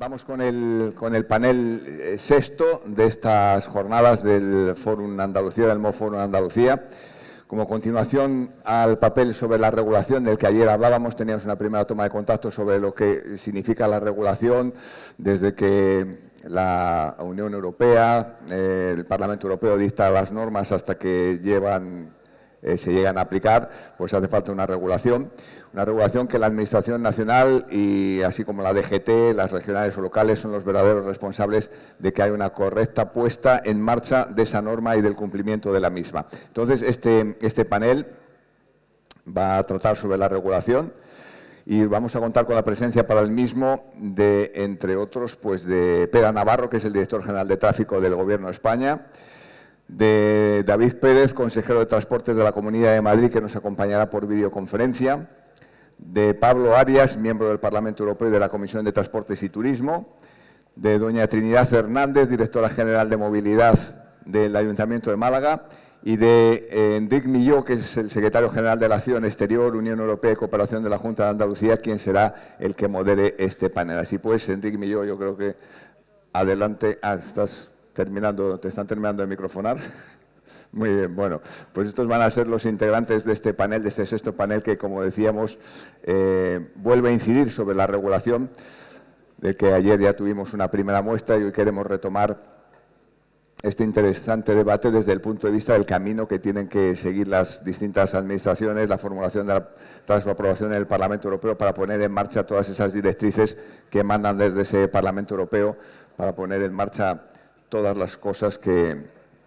Vamos con el panel sexto de estas jornadas del Fórum Andalucía, del MOV Fórum Andalucía. Como continuación al papel sobre la regulación del que ayer hablábamos, teníamos una primera toma de contacto sobre lo que significa la regulación desde que la Unión Europea, el Parlamento Europeo dicta las normas hasta que se llegan a aplicar, pues hace falta una regulación que la Administración Nacional y así como la DGT, las regionales o locales son los verdaderos responsables de que haya una correcta puesta en marcha de esa norma y del cumplimiento de la misma. Entonces, este panel va a tratar sobre la regulación y vamos a contar con la presencia para el mismo de, entre otros, pues de Pere Navarro, que es el Director General de Tráfico del Gobierno de España, de David Pérez, consejero de Transportes de la Comunidad de Madrid, que nos acompañará por videoconferencia, de Pablo Arias, miembro del Parlamento Europeo y de la Comisión de Transportes y Turismo, de doña Trinidad Hernández, directora general de Movilidad del Ayuntamiento de Málaga, y de Enric Milló, que es el secretario general de la Acción Exterior, Unión Europea y Cooperación de la Junta de Andalucía, quien será el que modere este panel. Así pues, Enric Milló, yo creo que adelante. Estás terminando, te están terminando de microfonar. Muy bien, bueno, pues estos van a ser los integrantes de este panel, de este sexto panel que, como decíamos, vuelve a incidir sobre la regulación, de que ayer ya tuvimos una primera muestra y hoy queremos retomar este interesante debate desde el punto de vista del camino que tienen que seguir las distintas administraciones, la formulación tras su aprobación en el Parlamento Europeo para poner en marcha todas esas directrices que mandan desde ese Parlamento Europeo para poner en marcha todas las cosas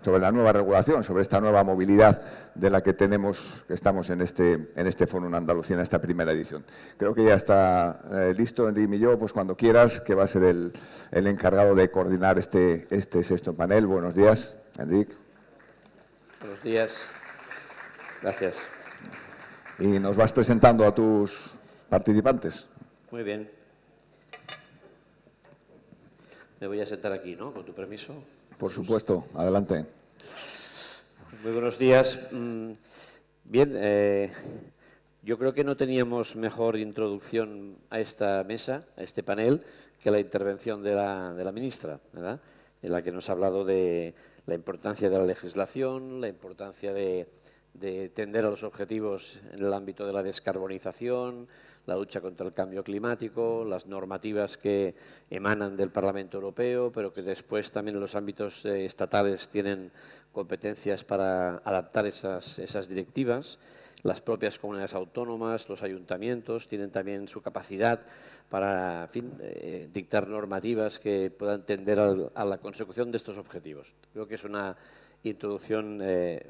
sobre la nueva regulación, sobre esta nueva movilidad de la que estamos en este Fórum Andalucía, en esta primera edición. Creo que ya está listo, Enric Milló, pues cuando quieras, que va a ser el encargado de coordinar este sexto panel. Buenos días, Enric. Buenos días. Gracias. Y nos vas presentando a tus participantes. Muy bien. Me voy a sentar aquí, ¿no? Con tu permiso. Por supuesto, adelante. Muy buenos días. Bien, yo creo que no teníamos mejor introducción a esta mesa, a este panel, que la intervención de la ministra, ¿verdad? En la que nos ha hablado de la importancia de la legislación, la importancia de tender a los objetivos en el ámbito de la descarbonización, la lucha contra el cambio climático, las normativas que emanan del Parlamento Europeo, pero que después también en los ámbitos estatales tienen competencias para adaptar esas directivas. Las propias comunidades autónomas, los ayuntamientos, tienen también su capacidad para, en fin, dictar normativas que puedan tender a la consecución de estos objetivos. Creo que es una introducción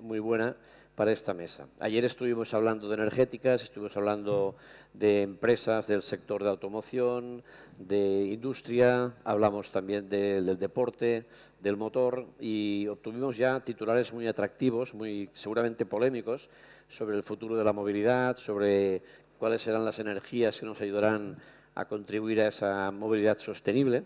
muy buena para esta mesa. Ayer estuvimos hablando de energéticas, estuvimos hablando de empresas del sector de automoción, de industria, hablamos también del deporte, del motor y obtuvimos ya titulares muy atractivos, muy seguramente polémicos, sobre el futuro de la movilidad, sobre cuáles serán las energías que nos ayudarán a contribuir a esa movilidad sostenible.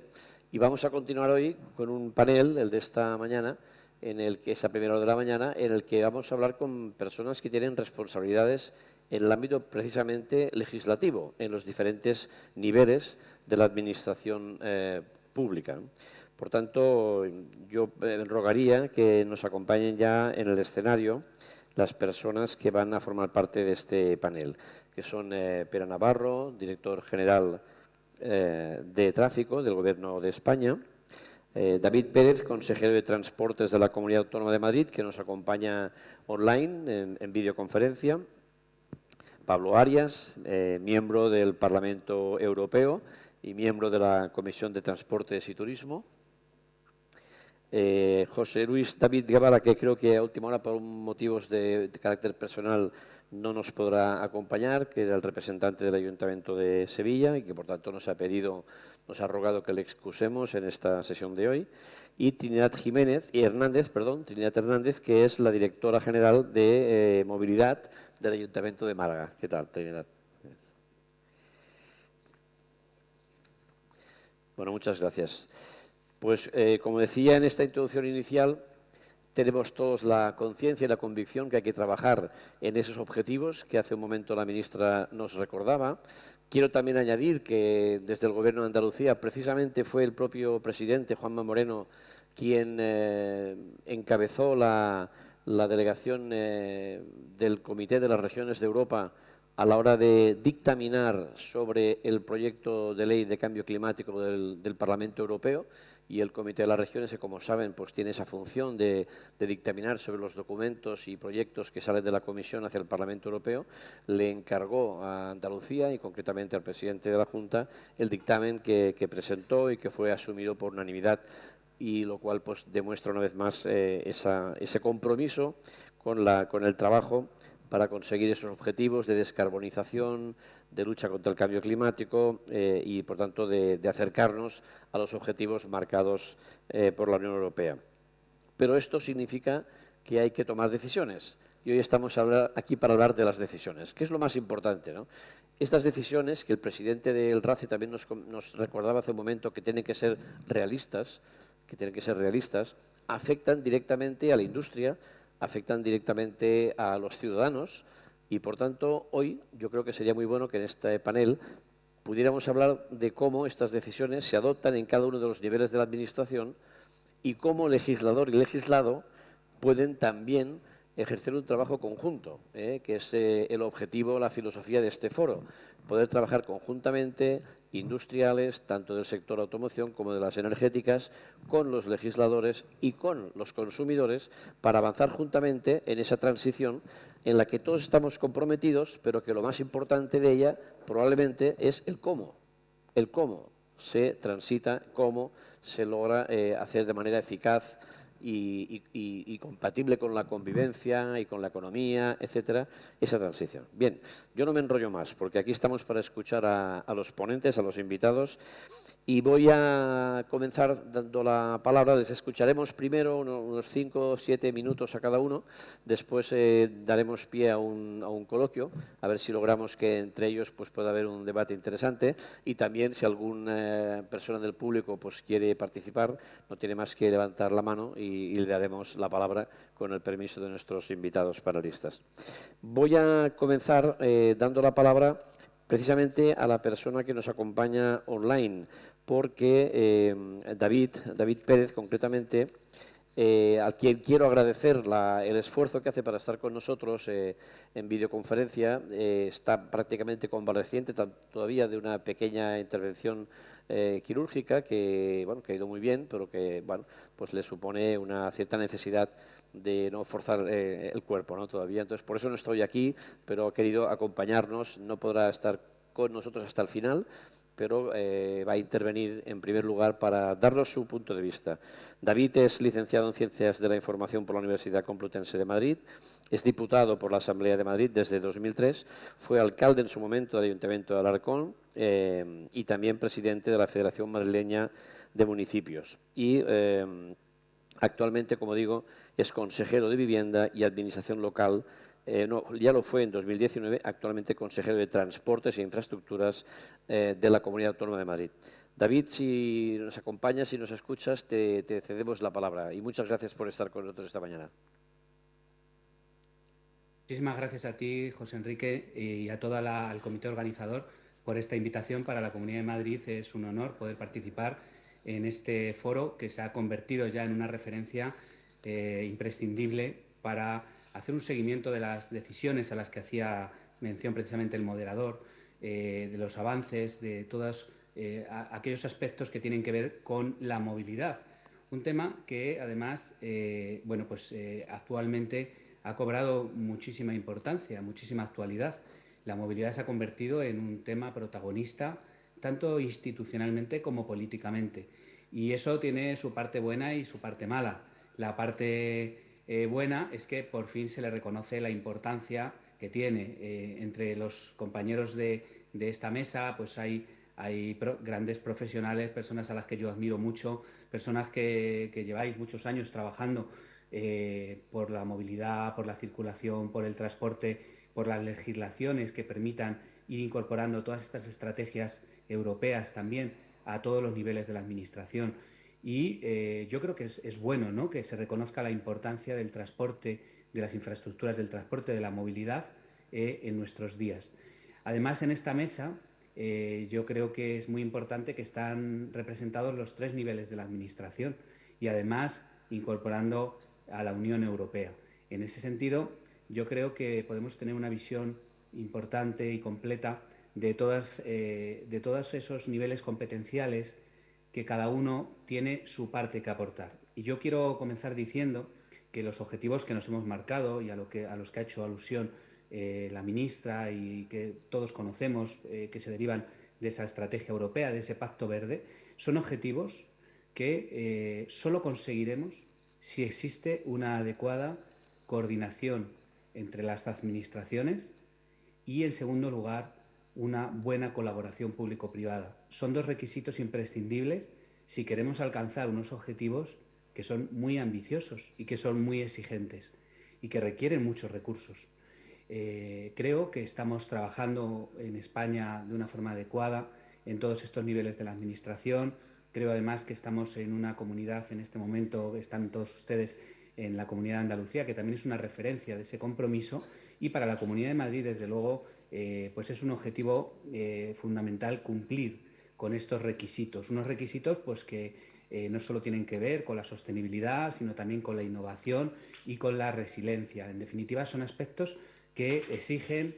Y vamos a continuar hoy con un panel, el de esta mañana, en el que es a primera hora de la mañana, en el que vamos a hablar con personas que tienen responsabilidades en el ámbito precisamente legislativo, en los diferentes niveles de la administración pública. Por tanto, yo rogaría que nos acompañen ya en el escenario las personas que van a formar parte de este panel, que son Pere Navarro, director general de Tráfico del Gobierno de España, David Pérez, consejero de Transportes de la Comunidad Autónoma de Madrid, que nos acompaña online en videoconferencia. Pablo Arias, miembro del Parlamento Europeo y miembro de la Comisión de Transportes y Turismo. José Luis David Guevara, que creo que a última hora por motivos de carácter personal no nos podrá acompañar, que era el representante del Ayuntamiento de Sevilla y que por tanto nos ha rogado que le excusemos en esta sesión de hoy. Y Trinidad Hernández, que es la directora general de Movilidad del Ayuntamiento de Málaga. ¿Qué tal, Trinidad? Bueno, muchas gracias. Pues, como decía en esta introducción inicial, tenemos todos la conciencia y la convicción que hay que trabajar en esos objetivos que hace un momento la ministra nos recordaba. Quiero también añadir que desde el Gobierno de Andalucía precisamente fue el propio presidente, Juanma Moreno, quien encabezó la delegación del Comité de las Regiones de Europa a la hora de dictaminar sobre el proyecto de ley de cambio climático del Parlamento Europeo, y el Comité de las Regiones, que como saben pues tiene esa función de dictaminar sobre los documentos y proyectos que salen de la Comisión hacia el Parlamento Europeo, le encargó a Andalucía y concretamente al presidente de la Junta el dictamen que presentó y que fue asumido por unanimidad, y lo cual pues demuestra una vez más ese compromiso con el trabajo para conseguir esos objetivos de descarbonización, de lucha contra el cambio climático y, por tanto, de acercarnos a los objetivos marcados por la Unión Europea. Pero esto significa que hay que tomar decisiones. Y hoy estamos aquí para hablar de las decisiones, que es lo más importante, ¿no? Estas decisiones, que el presidente del RACE también nos recordaba hace un momento, que tienen que ser realistas, afectan directamente a la industria, afectan directamente a los ciudadanos y, por tanto, hoy yo creo que sería muy bueno que en este panel pudiéramos hablar de cómo estas decisiones se adoptan en cada uno de los niveles de la Administración y cómo legislador y legislado pueden también ejercer un trabajo conjunto, que es el objetivo, la filosofía de este foro, poder trabajar conjuntamente industriales, tanto del sector automoción como de las energéticas, con los legisladores y con los consumidores para avanzar juntamente en esa transición en la que todos estamos comprometidos, pero que lo más importante de ella probablemente es el cómo se transita, cómo se logra hacer de manera eficaz y compatible con la convivencia y con la economía, etcétera, esa transición. Bien, yo no me enrollo más, porque aquí estamos para escuchar a los ponentes, a los invitados, y voy a comenzar dando la palabra. Les escucharemos primero unos 5 o 7 minutos a cada uno, después daremos pie a un coloquio, a ver si logramos que entre ellos pues, pueda haber un debate interesante, y también si alguna persona del público pues, quiere participar, no tiene más que levantar la mano y le daremos la palabra con el permiso de nuestros invitados panelistas. Voy a comenzar dando la palabra precisamente a la persona que nos acompaña online, porque David Pérez, concretamente, al quien quiero agradecer el esfuerzo que hace para estar con nosotros en videoconferencia, está prácticamente convaleciente todavía de una pequeña intervención quirúrgica que ha ido muy bien, pero que pues le supone una cierta necesidad de no forzar el cuerpo, ¿no? Todavía. Entonces, por eso no estoy aquí, pero ha querido acompañarnos. No podrá estar con nosotros hasta el final, pero va a intervenir en primer lugar para darnos su punto de vista. David es licenciado en Ciencias de la Información por la Universidad Complutense de Madrid, es diputado por la Asamblea de Madrid desde 2003, fue alcalde en su momento del Ayuntamiento de Alarcón y también presidente de la Federación Madrileña de Municipios. Y actualmente, como digo, es consejero de Vivienda y Administración Local. Ya lo fue en 2019, actualmente consejero de Transportes e Infraestructuras de la Comunidad Autónoma de Madrid. David, si nos acompañas, si nos escuchas, te cedemos la palabra. Y muchas gracias por estar con nosotros esta mañana. Muchísimas gracias a ti, José Enrique, y a todo al comité organizador por esta invitación. Para la Comunidad de Madrid es un honor poder participar en este foro que se ha convertido ya en una referencia imprescindible para hacer un seguimiento de las decisiones a las que hacía mención precisamente el moderador, de los avances, de todos aquellos aspectos que tienen que ver con la movilidad. Un tema que, además, actualmente ha cobrado muchísima importancia, muchísima actualidad. La movilidad se ha convertido en un tema protagonista, tanto institucionalmente como políticamente. Y eso tiene su parte buena y su parte mala. La parte buena es que por fin se le reconoce la importancia que tiene. Entre los compañeros de esta mesa pues hay grandes profesionales, personas a las que yo admiro mucho, personas que lleváis muchos años trabajando por la movilidad, por la circulación, por el transporte, por las legislaciones que permitan ir incorporando todas estas estrategias europeas también a todos los niveles de la Administración. Y yo creo que es bueno, ¿no?, que se reconozca la importancia del transporte, de las infraestructuras del transporte, de la movilidad en nuestros días. Además, en esta mesa yo creo que es muy importante que están representados los 3 niveles de la Administración y además incorporando a la Unión Europea. En ese sentido, yo creo que podemos tener una visión importante y completa de todos esos niveles competenciales que cada uno tiene su parte que aportar. Y yo quiero comenzar diciendo que los objetivos que nos hemos marcado y a los que ha hecho alusión la ministra y que todos conocemos, que se derivan de esa estrategia europea, de ese pacto verde, son objetivos que solo conseguiremos si existe una adecuada coordinación entre las administraciones y, en segundo lugar, una buena colaboración público-privada. Son 2 requisitos imprescindibles si queremos alcanzar unos objetivos que son muy ambiciosos y que son muy exigentes y que requieren muchos recursos. Creo que estamos trabajando en España de una forma adecuada en todos estos niveles de la Administración. Creo además que estamos en una comunidad, en este momento están todos ustedes en la Comunidad de Andalucía, que también es una referencia de ese compromiso, y para la Comunidad de Madrid, desde luego, pues es un objetivo fundamental cumplir con estos requisitos. Unos requisitos pues, que no solo tienen que ver con la sostenibilidad, sino también con la innovación y con la resiliencia. En definitiva, son aspectos que exigen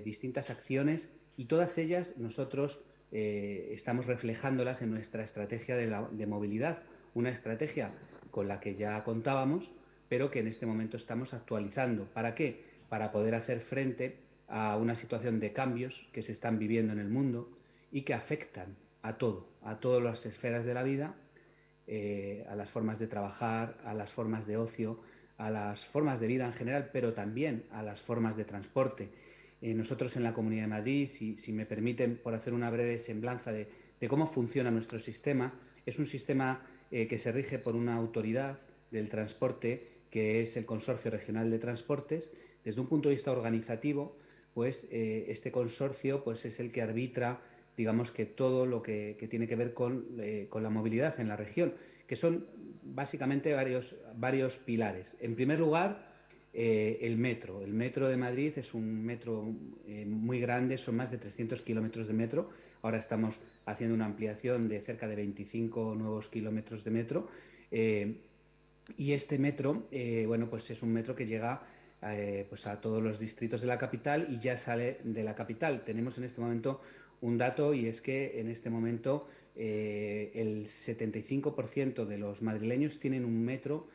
distintas acciones y todas ellas nosotros estamos reflejándolas en nuestra estrategia de movilidad, una estrategia con la que ya contábamos, pero que en este momento estamos actualizando. ¿Para qué? Para poder hacer frente a una situación de cambios que se están viviendo en el mundo y que afectan a todas las esferas de la vida, a las formas de trabajar, a las formas de ocio, a las formas de vida en general, pero también a las formas de transporte. Nosotros en la Comunidad de Madrid, si me permiten, por hacer una breve semblanza de cómo funciona nuestro sistema, es un sistema que se rige por una autoridad del transporte, que es el Consorcio Regional de Transportes. Desde un punto de vista organizativo, pues este consorcio pues, es el que arbitra, digamos, que todo lo que tiene que ver con la movilidad en la región, que son básicamente varios pilares. En primer lugar, el metro. El metro de Madrid es un metro muy grande, son más de 300 kilómetros de metro. Ahora estamos haciendo una ampliación de cerca de 25 nuevos kilómetros de metro. Y este metro, bueno, pues es un metro que llega pues a todos los distritos de la capital y ya sale de la capital. Tenemos en este momento un dato, y es que en este momento el 75% de los madrileños tienen un metro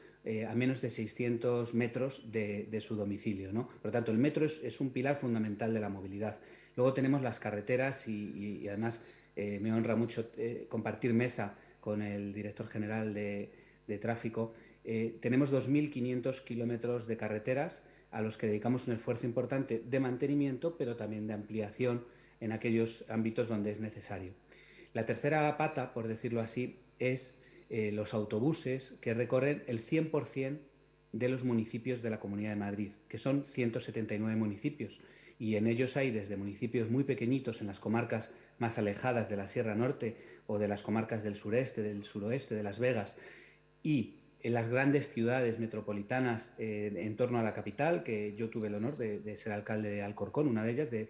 a menos de 600 metros de su domicilio, ¿no? Por lo tanto, el metro es un pilar fundamental de la movilidad. Luego tenemos las carreteras y además me honra mucho compartir mesa con el director general de tráfico. Tenemos 2.500 kilómetros de carreteras a los que dedicamos un esfuerzo importante de mantenimiento, pero también de ampliación en aquellos ámbitos donde es necesario. La tercera pata, por decirlo así, es los autobuses que recorren el 100% de los municipios de la Comunidad de Madrid, que son 179 municipios, y en ellos hay desde municipios muy pequeñitos en las comarcas más alejadas de la Sierra Norte o de las comarcas del sureste, del suroeste, de Las Vegas, y en las grandes ciudades metropolitanas en torno a la capital, que yo tuve el honor de ser alcalde de Alcorcón, una de ellas de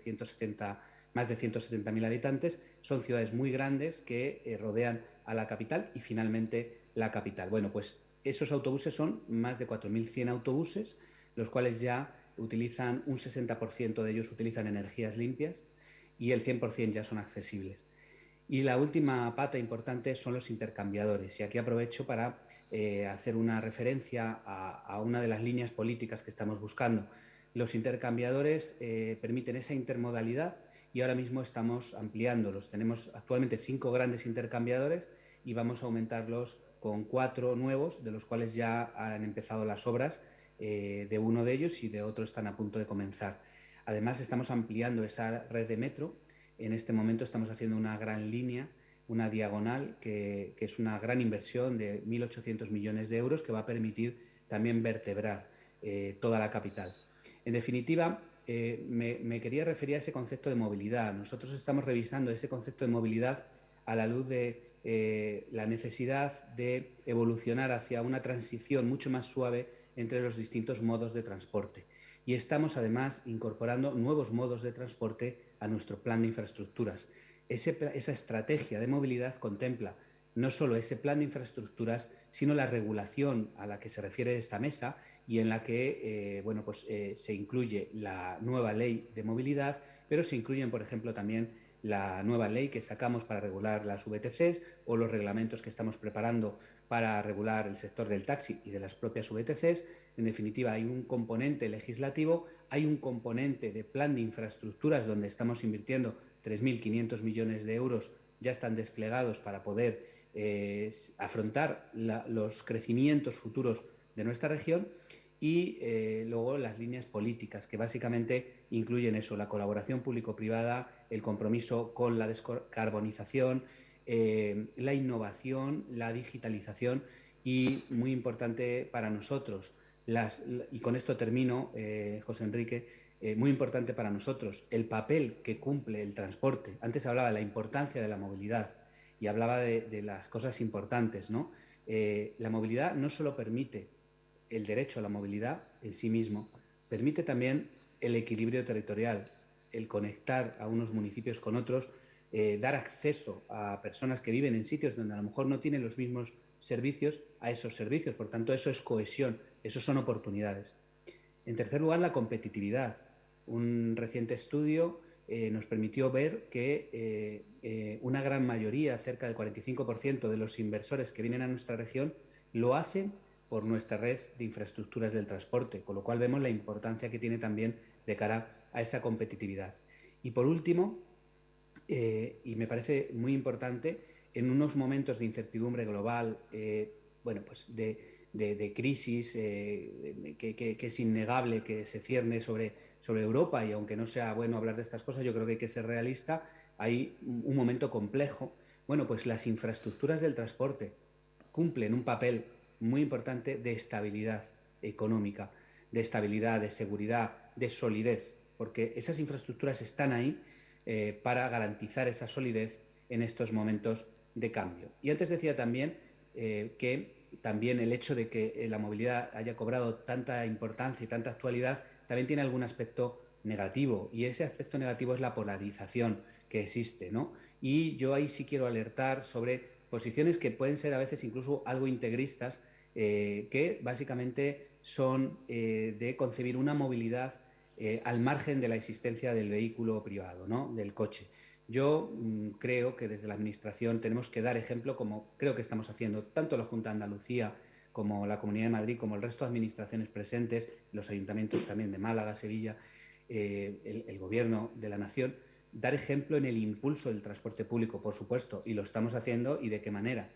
más de 170.000 habitantes. Son ciudades muy grandes que rodean a la capital y finalmente la capital. Bueno, pues esos autobuses son más de 4.100 autobuses, los cuales ya utilizan, un 60% de ellos utilizan energías limpias y el 100% ya son accesibles. Y la última pata importante son los intercambiadores. Y aquí aprovecho para hacer una referencia a una de las líneas políticas que estamos buscando. Los intercambiadores permiten esa intermodalidad y ahora mismo estamos ampliándolos. Tenemos actualmente 5 grandes intercambiadores y vamos a aumentarlos con 4 nuevos, de los cuales ya han empezado las obras de uno de ellos y de otro están a punto de comenzar. Además, estamos ampliando esa red de metro. En este momento estamos haciendo una gran línea, una diagonal, que es una gran inversión de 1.800 millones de euros que va a permitir también vertebrar toda la capital. En definitiva, me quería referir a ese concepto de movilidad. Nosotros estamos revisando ese concepto de movilidad a la luz de la necesidad de evolucionar hacia una transición mucho más suave entre los distintos modos de transporte. Y estamos además incorporando nuevos modos de transporte a nuestro plan de infraestructuras. Esa estrategia de movilidad contempla no solo ese plan de infraestructuras, sino la regulación a la que se refiere esta mesa y en la que se incluye la nueva ley de movilidad, pero se incluyen, por ejemplo, también la nueva ley que sacamos para regular las VTCs o los reglamentos que estamos preparando para regular el sector del taxi y de las propias VTCs. En definitiva, hay un componente legislativo, hay un componente de plan de infraestructuras donde estamos invirtiendo 3.500 millones de euros, ya están desplegados para poder afrontar los crecimientos futuros de nuestra región, y luego las líneas políticas que básicamente incluyen eso, la colaboración público-privada, el compromiso con la descarbonización, la innovación, la digitalización y, muy importante para nosotros, y con esto termino, José Enrique, muy importante para nosotros, el papel que cumple el transporte. Antes hablaba de la importancia de la movilidad y hablaba de las cosas importantes, ¿no? La movilidad no solo permite el derecho a la movilidad en sí mismo, permite también el equilibrio territorial, el conectar a unos municipios con otros, dar acceso a personas que viven en sitios donde a lo mejor no tienen los mismos servicios a esos servicios. Por tanto, eso es cohesión, eso son oportunidades. En tercer lugar, la competitividad. Un reciente estudio nos permitió ver que una gran mayoría, cerca del 45% de los inversores que vienen a nuestra región, lo hacen por nuestra red de infraestructuras del transporte, con lo cual vemos la importancia que tiene también de cara a esa competitividad. Y por último, y me parece muy importante, en unos momentos de incertidumbre global, de crisis, que es innegable que se cierne sobre Europa, y aunque no sea bueno hablar de estas cosas, yo creo que hay que ser realista, hay un momento complejo. Bueno, pues las infraestructuras del transporte cumplen un papel muy importante de estabilidad económica, de estabilidad, de seguridad, de solidez, porque esas infraestructuras están ahí para garantizar esa solidez en estos momentos de cambio. Y antes decía también que también el hecho de que la movilidad haya cobrado tanta importancia y tanta actualidad también tiene algún aspecto negativo, y ese aspecto negativo es la polarización que existe, ¿no? Y yo ahí sí quiero alertar sobre posiciones que pueden ser a veces incluso algo integristas, que básicamente son de concebir una movilidad al margen de la existencia del vehículo privado, ¿no? Del coche. Yo creo que desde la Administración tenemos que dar ejemplo, como creo que estamos haciendo tanto la Junta de Andalucía como la Comunidad de Madrid, como el resto de administraciones presentes, los ayuntamientos también de Málaga, Sevilla, el Gobierno de la Nación, dar ejemplo en el impulso del transporte público, por supuesto, y lo estamos haciendo, y de qué manera.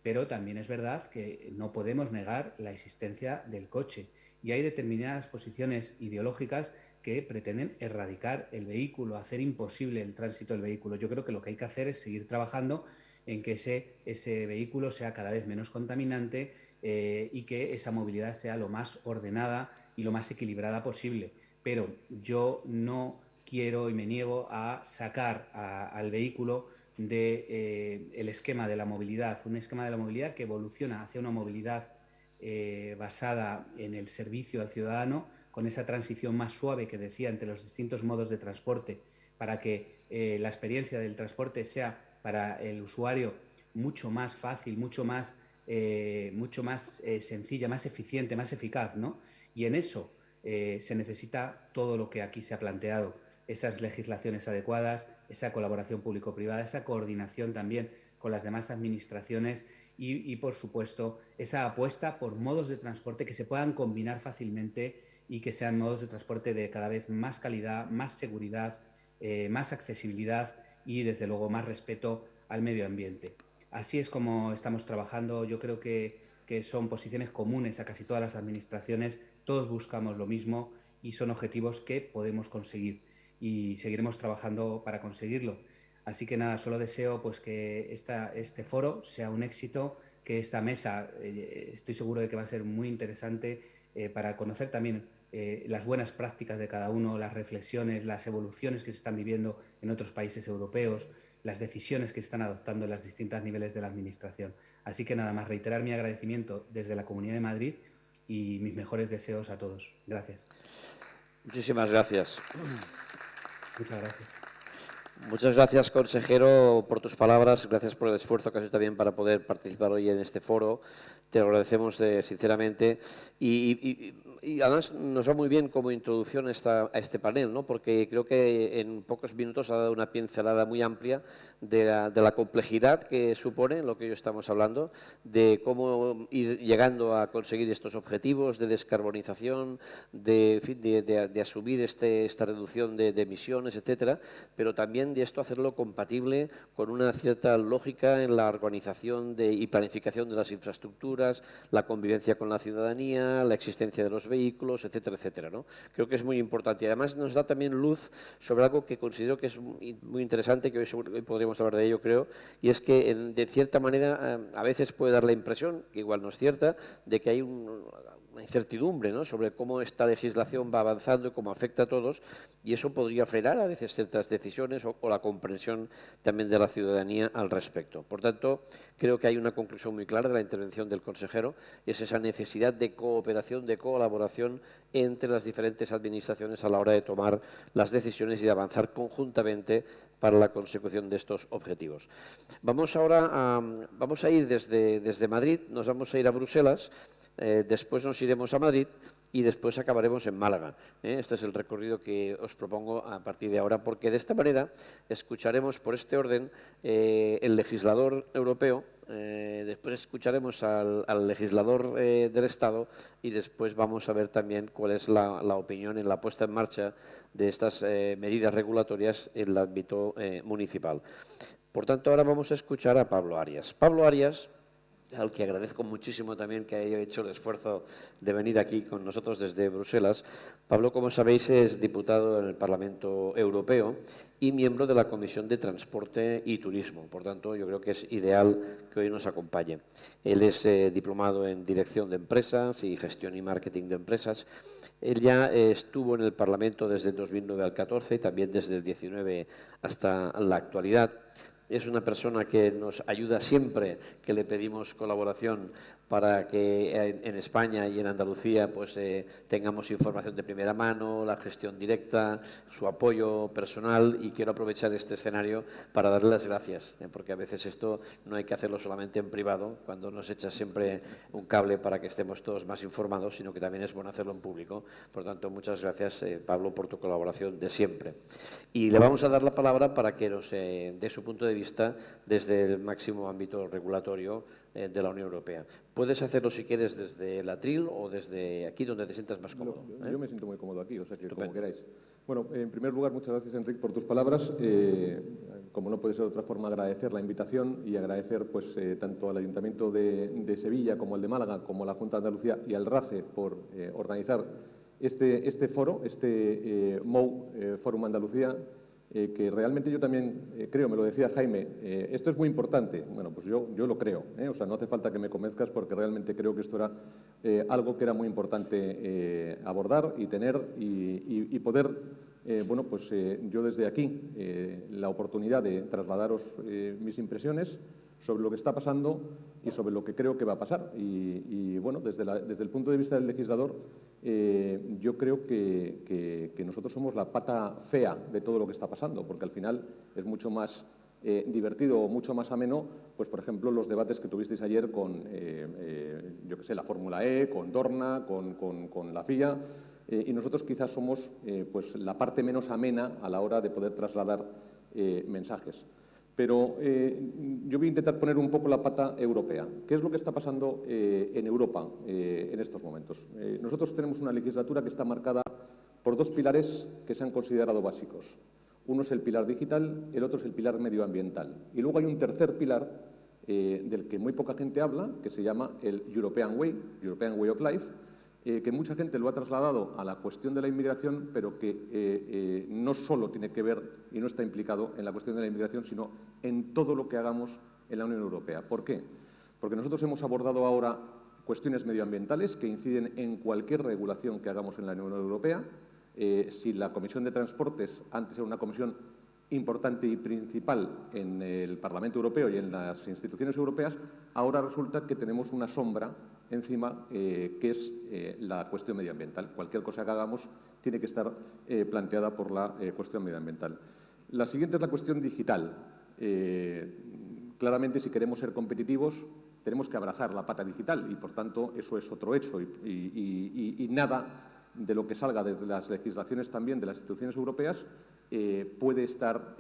Pero también es verdad que no podemos negar la existencia del coche, y hay determinadas posiciones ideológicas que pretenden erradicar el vehículo, hacer imposible el tránsito del vehículo. Yo creo que lo que hay que hacer es seguir trabajando en que ese vehículo sea cada vez menos contaminante, y que esa movilidad sea lo más ordenada y lo más equilibrada posible. Pero yo no quiero y me niego a sacar al vehículo del esquema de la movilidad, un esquema de la movilidad que evoluciona hacia una movilidad basada en el servicio al ciudadano, con esa transición más suave que decía entre los distintos modos de transporte, para que la experiencia del transporte sea para el usuario mucho más fácil, mucho más sencilla, más eficiente, más eficaz, ¿no? Y en eso se necesita todo lo que aquí se ha planteado: esas legislaciones adecuadas, esa colaboración público-privada, esa coordinación también con las demás administraciones y, por supuesto, esa apuesta por modos de transporte que se puedan combinar fácilmente y que sean modos de transporte de cada vez más calidad, más seguridad, más accesibilidad y, desde luego, más respeto al medio ambiente. Así es como estamos trabajando. Yo creo que son posiciones comunes a casi todas las administraciones. Todos buscamos lo mismo y son objetivos que podemos conseguir, y seguiremos trabajando para conseguirlo. Así que nada, solo deseo pues que este foro sea un éxito, que esta mesa estoy seguro de que va a ser muy interesante para conocer también las buenas prácticas de cada uno, las reflexiones, las evoluciones que se están viviendo en otros países europeos, las decisiones que se están adoptando en los distintos niveles de la Administración. Así que nada más, reiterar mi agradecimiento desde la Comunidad de Madrid y mis mejores deseos a todos. Gracias. Muchísimas gracias. Muchas gracias. Muchas gracias, consejero, por tus palabras. Gracias por el esfuerzo que has hecho también para poder participar hoy en este foro. Te lo agradecemos sinceramente. Y además nos va muy bien como introducción a este panel, ¿no? Porque creo que en pocos minutos ha dado una pincelada muy amplia de la complejidad que supone lo que hoy estamos hablando, de cómo ir llegando a conseguir estos objetivos de descarbonización, de asumir esta reducción de emisiones, etcétera, pero también de esto hacerlo compatible con una cierta lógica en la organización y planificación de las infraestructuras, la convivencia con la ciudadanía, la existencia de los vehículos, etcétera, etcétera, ¿no? Creo que es muy importante y además nos da también luz sobre algo que considero que es muy interesante, que hoy podríamos hablar de ello, creo, y es que de cierta manera a veces puede dar la impresión, que igual no es cierta, de que hay una incertidumbre, ¿no?, sobre cómo esta legislación va avanzando y cómo afecta a todos, y eso podría frenar a veces ciertas decisiones o la comprensión también de la ciudadanía al respecto. Por tanto, creo que hay una conclusión muy clara de la intervención del consejero, y es esa necesidad de cooperación, de colaboración entre las diferentes administraciones a la hora de tomar las decisiones y de avanzar conjuntamente para la consecución de estos objetivos. Vamos a ir desde Madrid, nos vamos a ir a Bruselas. Después nos iremos a Madrid y después acabaremos en Málaga. Este es el recorrido que os propongo a partir de ahora, porque de esta manera escucharemos por este orden el legislador europeo, después escucharemos al legislador del Estado y después vamos a ver también cuál es la opinión en la puesta en marcha de estas medidas regulatorias en el ámbito municipal. Por tanto, ahora vamos a escuchar a Pablo Arias. Pablo Arias, al que agradezco muchísimo también que haya hecho el esfuerzo de venir aquí con nosotros desde Bruselas. Pablo, como sabéis, es diputado en el Parlamento Europeo y miembro de la Comisión de Transporte y Turismo. Por tanto, yo creo que es ideal que hoy nos acompañe. Él es diplomado en Dirección de Empresas y Gestión y Marketing de Empresas. Él ya estuvo en el Parlamento desde el 2009 al 14 y también desde el 19 hasta la actualidad. Es una persona que nos ayuda siempre que le pedimos colaboración para que en España y en Andalucía pues, tengamos información de primera mano, la gestión directa, su apoyo personal, y quiero aprovechar este escenario para darle las gracias, porque a veces esto no hay que hacerlo solamente en privado, cuando nos echa siempre un cable para que estemos todos más informados, sino que también es bueno hacerlo en público. Por tanto, muchas gracias, Pablo, por tu colaboración de siempre. Y le vamos a dar la palabra para que nos dé su punto de vista desde el máximo ámbito regulatorio de la Unión Europea. Puedes hacerlo si quieres desde el atril o desde aquí donde te sientas más cómodo. Yo me siento muy cómodo aquí, o sea que como queráis. Bueno, en primer lugar, muchas gracias, Enric, por tus palabras. Como no puede ser de otra forma, agradecer la invitación y agradecer pues, tanto al Ayuntamiento de Sevilla como al de Málaga, como a la Junta de Andalucía y al RACE por organizar este foro, MOU, Fórum Andalucía, que realmente yo también creo, me lo decía Jaime, esto es muy importante. Bueno, pues yo lo creo, o sea, no hace falta que me convenzcas, porque realmente creo que esto era algo que era muy importante abordar y tener y poder, bueno, pues yo desde aquí la oportunidad de trasladaros mis impresiones sobre lo que está pasando y sobre lo que creo que va a pasar. Y bueno, desde el punto de vista del legislador, yo creo que nosotros somos la pata fea de todo lo que está pasando, porque al final es mucho más divertido o mucho más ameno, pues por ejemplo, los debates que tuvisteis ayer con, yo qué sé, la Fórmula E, con Dorna, con la FIA, y nosotros quizás somos pues la parte menos amena a la hora de poder trasladar mensajes. Pero yo voy a intentar poner un poco la pata europea. ¿Qué es lo que está pasando en Europa en estos momentos? Nosotros tenemos una legislatura que está marcada por dos pilares que se han considerado básicos. Uno es el pilar digital, el otro es el pilar medioambiental. Y luego hay un tercer pilar del que muy poca gente habla, que se llama el European Way of Life, que mucha gente lo ha trasladado a la cuestión de la inmigración, pero que no solo tiene que ver y no está implicado en la cuestión de la inmigración, sino en todo lo que hagamos en la Unión Europea. ¿Por qué? Porque nosotros hemos abordado ahora cuestiones medioambientales que inciden en cualquier regulación que hagamos en la Unión Europea. Si la Comisión de Transportes antes era una comisión importante y principal en el Parlamento Europeo y en las instituciones europeas, ahora resulta que tenemos una sombra encima, que es la cuestión medioambiental. Cualquier cosa que hagamos tiene que estar planteada por la cuestión medioambiental. La siguiente es la cuestión digital. Claramente, si queremos ser competitivos, tenemos que abrazar la pata digital y, por tanto, eso es otro hecho. Y nada de lo que salga desde las legislaciones también de las instituciones europeas puede estar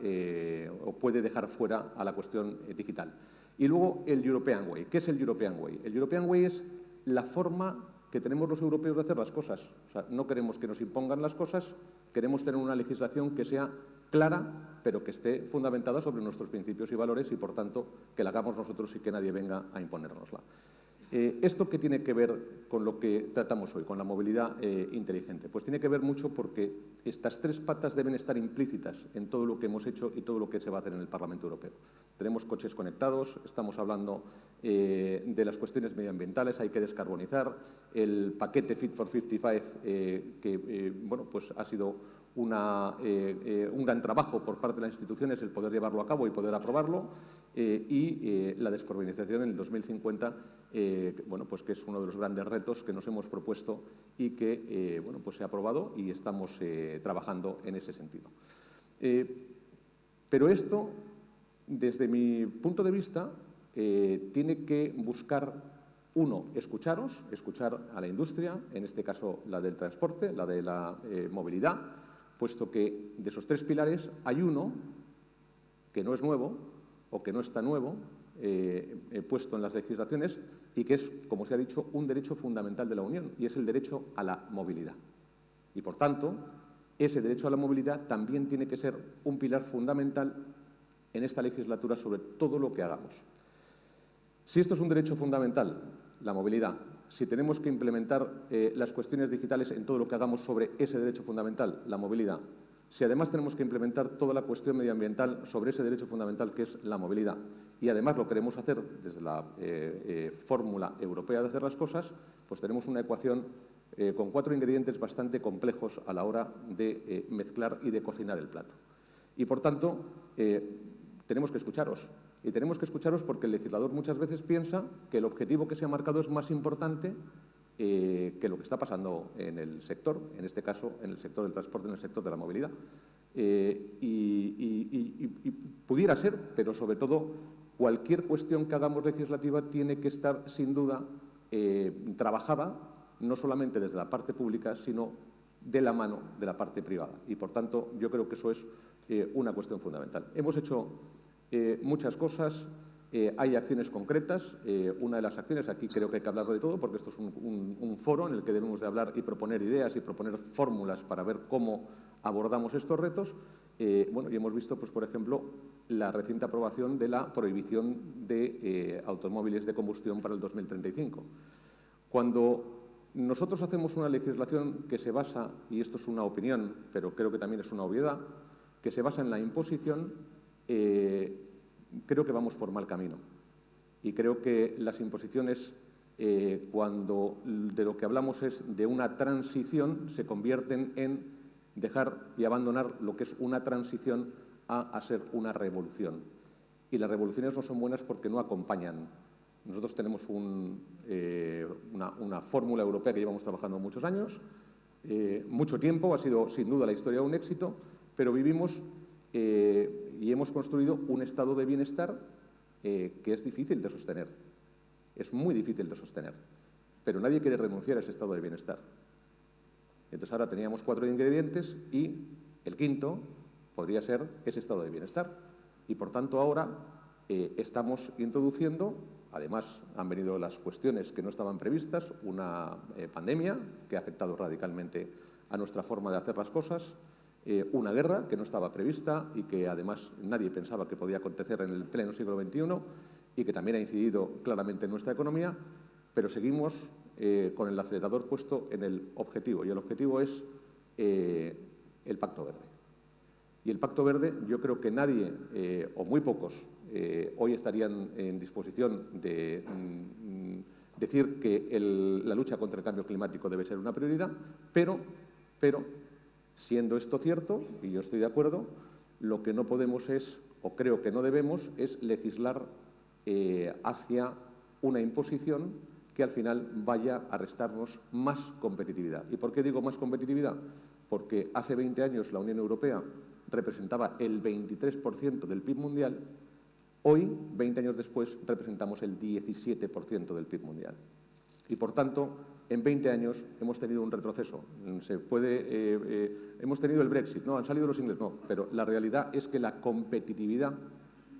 o puede dejar fuera a la cuestión digital. Y luego el European Way. ¿Qué es el European Way? El European Way es la forma que tenemos los europeos de hacer las cosas. O sea, no queremos que nos impongan las cosas, queremos tener una legislación que sea clara, pero que esté fundamentada sobre nuestros principios y valores y, por tanto, que la hagamos nosotros y que nadie venga a imponérnosla. ¿Esto qué tiene que ver con lo que tratamos hoy, con la movilidad inteligente? Pues tiene que ver mucho porque estas tres patas deben estar implícitas en todo lo que hemos hecho y todo lo que se va a hacer en el Parlamento Europeo. Tenemos coches conectados, estamos hablando de las cuestiones medioambientales, hay que descarbonizar, el paquete Fit for 55, que bueno, pues ha sido un gran trabajo por parte de las instituciones el poder llevarlo a cabo y poder aprobarlo, y la descarbonización en el 2050, bueno, pues que es uno de los grandes retos que nos hemos propuesto y que bueno, pues se ha aprobado y estamos trabajando en ese sentido. Pero esto, desde mi punto de vista, tiene que buscar, uno, escuchar a la industria, en este caso la del transporte, la de la movilidad, puesto que de esos tres pilares hay uno que no es nuevo o que no está nuevo, puesto en las legislaciones y que es, como se ha dicho, un derecho fundamental de la Unión y es el derecho a la movilidad. Y, por tanto, ese derecho a la movilidad también tiene que ser un pilar fundamental en esta legislatura sobre todo lo que hagamos. Si esto es un derecho fundamental, la movilidad, si tenemos que implementar las cuestiones digitales en todo lo que hagamos sobre ese derecho fundamental, la movilidad, si además tenemos que implementar toda la cuestión medioambiental sobre ese derecho fundamental que es la movilidad y además lo queremos hacer desde la fórmula europea de hacer las cosas, pues tenemos una ecuación con 4 ingredientes bastante complejos a la hora de mezclar y de cocinar el plato. Y, por tanto, tenemos que escucharos. Y tenemos que escucharos porque el legislador muchas veces piensa que el objetivo que se ha marcado es más importante que lo que está pasando en el sector, en este caso en el sector del transporte, en el sector de la movilidad. Y pudiera ser, pero sobre todo cualquier cuestión que hagamos legislativa tiene que estar sin duda trabajada no solamente desde la parte pública, sino de la mano de la parte privada. Y, por tanto, yo creo que eso es una cuestión fundamental. Hemos hecho muchas cosas, hay acciones concretas. Una de las acciones, aquí creo que hay que hablar de todo, porque esto es un foro en el que debemos de hablar y proponer ideas y proponer fórmulas para ver cómo abordamos estos retos. Bueno, y hemos visto, pues, por ejemplo, la reciente aprobación de la prohibición de automóviles de combustión para el 2035. Cuando nosotros hacemos una legislación que se basa, y esto es una opinión, pero creo que también es una obviedad, que se basa en la imposición, creo que vamos por mal camino. Y creo que las imposiciones, cuando de lo que hablamos es de una transición, se convierten en dejar y abandonar lo que es una transición a ser una revolución. Y las revoluciones no son buenas porque no acompañan. Nosotros tenemos una fórmula europea que llevamos trabajando muchos años, mucho tiempo, ha sido sin duda la historia un éxito, pero vivimos y hemos construido un estado de bienestar que es difícil de sostener, es muy difícil de sostener, pero nadie quiere renunciar a ese estado de bienestar. Entonces ahora teníamos 4 ingredientes y el quinto podría ser ese estado de bienestar. Y, por tanto, ahora estamos introduciendo, además han venido las cuestiones que no estaban previstas, una pandemia que ha afectado radicalmente a nuestra forma de hacer las cosas, una guerra que no estaba prevista y que además nadie pensaba que podía acontecer en el pleno siglo XXI y que también ha incidido claramente en nuestra economía, pero seguimos con el acelerador puesto en el objetivo, y el objetivo es el Pacto Verde. Y el Pacto Verde, yo creo que nadie, o muy pocos, hoy estarían en disposición de decir que la lucha contra el cambio climático debe ser una prioridad, pero siendo esto cierto, y yo estoy de acuerdo, Lo que no podemos es, o creo que no debemos, es legislar hacia una imposición que al final vaya a restarnos más competitividad. ¿Y por qué digo más competitividad? Porque hace 20 años la Unión Europea representaba el 23% del PIB mundial. Hoy, 20 años después, representamos el 17% del PIB mundial. Y, por tanto, en 20 años hemos tenido un retroceso. Hemos tenido el Brexit, no, han salido los ingleses, no, pero la realidad es que la competitividad